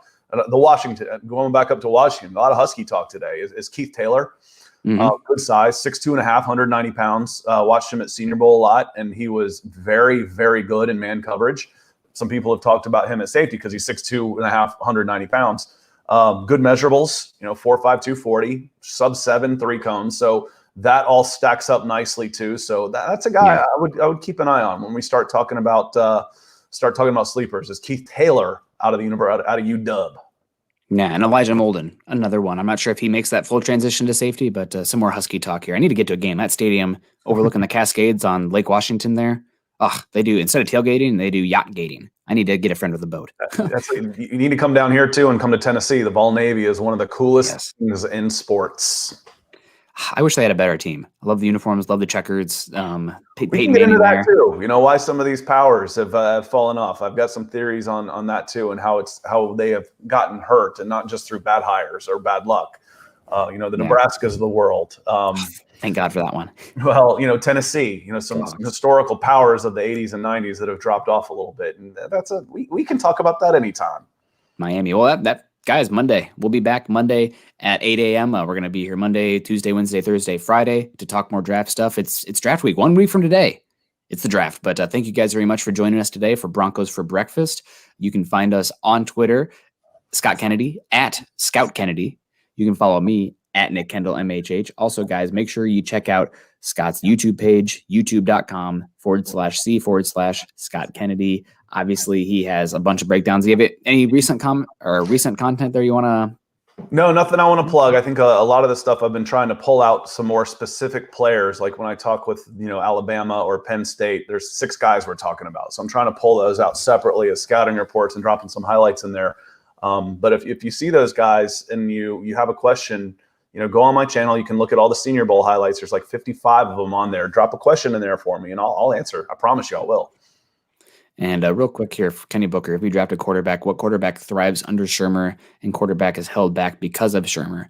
Going back up to Washington, a lot of Husky talk today is Keith Taylor. Good size, 6'2.5", 190 pounds. Watched him at Senior Bowl a lot, and he was very, very good in man coverage. Some people have talked about him at safety because he's 6'2.5", 190 pounds. Good measurables, 4'5", 240, sub-7, 3 cones. So that all stacks up nicely too. So that's a guy I would keep an eye on when we start talking about sleepers. Is Keith Taylor out of UW? Yeah, and Elijah Molden, another one. I'm not sure if he makes that full transition to safety, but some more Husky talk here. I need to get to a game. That stadium overlooking the Cascades on Lake Washington there, Oh, they do. Instead of tailgating, they do yacht gating. I need to get a friend with a boat. You need to come down here too and come to Tennessee. The Vol Navy is one of the coolest things in sports. I wish they had a better team. I love the uniforms, love the checkers. We can get into that too. You know, why some of these powers have fallen off. I've got some theories on that too, and how they have gotten hurt, and not just through bad hires or bad luck. You know, the Nebraskas of the world. Thank God for that one. Well, you know, Tennessee, you know, some historical powers of the 80s and 90s that have dropped off a little bit. And we can talk about that anytime. Miami. Well, that guys, Monday. We'll be back Monday at 8 a.m. We're going to be here Monday, Tuesday, Wednesday, Thursday, Friday to talk more draft stuff. It's draft week. 1 week from today. It's the draft. But thank you guys very much for joining us today for Broncos for Breakfast. You can find us on Twitter, Scott Kennedy, at Scout Kennedy. You can follow me at Nick Kendell MHH. Also, guys, make sure you check out Scott's YouTube page, youtube.com/C/Scott Kennedy. Obviously, he has a bunch of breakdowns. Do you have any recent content there you want to? No, nothing I want to plug. I think a lot of the stuff I've been trying to pull out some more specific players. Like when I talk with, you know, Alabama or Penn State, there's 6 guys we're talking about. So I'm trying to pull those out separately as scouting reports and dropping some highlights in there. But if you see those guys and you have a question, you know, go on my channel. You can look at all the Senior Bowl highlights. There's like 55 of them on there. Drop a question in there for me, and I'll answer. I promise you I will. And real quick here, for Kenny Booker, if we draft a quarterback, what quarterback thrives under Shurmur and quarterback is held back because of Shurmur?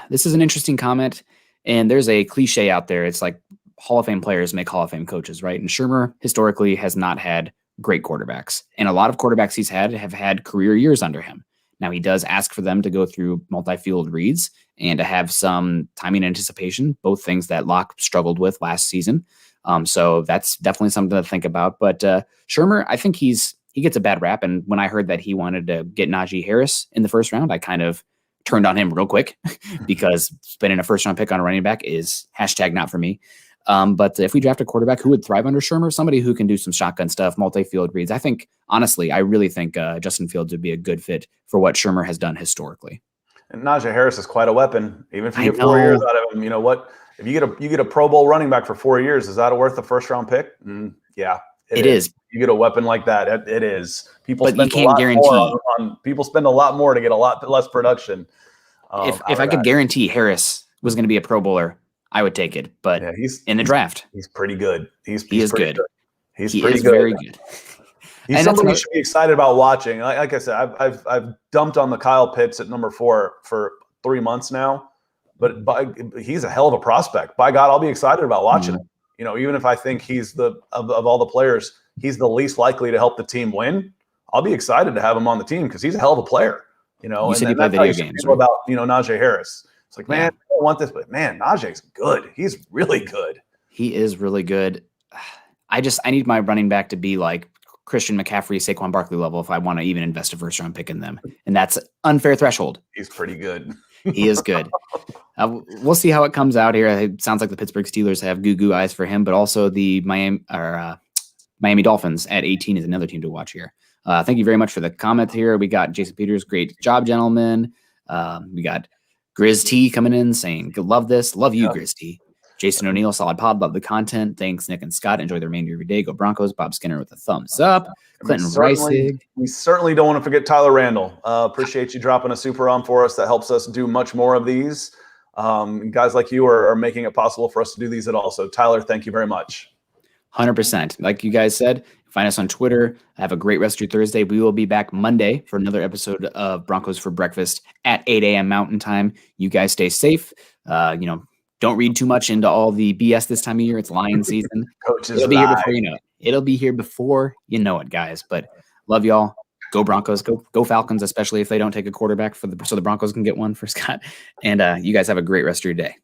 This is an interesting comment, and there's a cliche out there. It's like Hall of Fame players make Hall of Fame coaches, right? And Shurmur historically has not had great quarterbacks, and a lot of quarterbacks he's had have had career years under him. Now, he does ask for them to go through multi-field reads and to have some timing and anticipation, both things that Locke struggled with last season. So that's definitely something to think about. But Shurmur, I think he gets a bad rap. And when I heard that he wanted to get Najee Harris in the first round, I kind of turned on him real quick because spending a first-round pick on a running back is #not for me. But if we draft a quarterback who would thrive under Shurmur, somebody who can do some shotgun stuff, multi-field reads, I think, honestly, I really think Justin Fields would be a good fit for what Shurmur has done historically. And Najee Harris is quite a weapon. Even if you get 4 years out of him, you know what? If you get a Pro Bowl running back for 4 years, is that worth a first-round pick? Yeah, it is. You get a weapon like that, it is. People spend a lot more to get a lot less production. If I could guarantee Harris was going to be a Pro Bowler, I would take it. But he's in the draft. He's pretty good. He is good. He's pretty good. Very good. He's somebody you should be excited about watching. Like I said, I've dumped on the Kyle Pitts at number 4 for 3 months now. But he's a hell of a prospect. By God, I'll be excited about watching him. You know, even if I think he's of all the players, he's the least likely to help the team win. I'll be excited to have him on the team because he's a hell of a player. You know, you said you play video games, right? About, you know, Najee Harris. It's like, man, I don't want this, but man, Najee's good. He's really good. He is really good. I need my running back to be like Christian McCaffrey, Saquon Barkley level if I want to even invest a first-round pick in them. And that's unfair threshold. He's pretty good. He is good. We'll see how it comes out here. It sounds like the Pittsburgh Steelers have goo eyes for him, but also the Miami Dolphins at 18 is another team to watch here. Thank you very much for the comment here. We got Jason Peters, great job, gentlemen. We got Grizz T coming in saying, love this. Love you, Grizz T. Jason O'Neill, solid pod, love the content. Thanks, Nick and Scott. Enjoy the remainder of your day. Go Broncos. Bob Skinner with a thumbs up. Clinton Reisig. We certainly don't want to forget Tyler Randall. Appreciate you dropping a super on for us. That helps us do much more of these. Guys like you are making it possible for us to do these at all. So, Tyler, thank you very much. 100%. Like you guys said, find us on Twitter. Have a great rest of your Thursday. We will be back Monday for another episode of Broncos for Breakfast at 8 a.m. Mountain Time. You guys stay safe. Don't read too much into all the BS this time of year. It's lion season. It'll be here before you know it. It'll be here before you know it, guys. But love y'all. Go Broncos. Go Falcons, especially if they don't take a quarterback so the Broncos can get one for Scott. And you guys have a great rest of your day.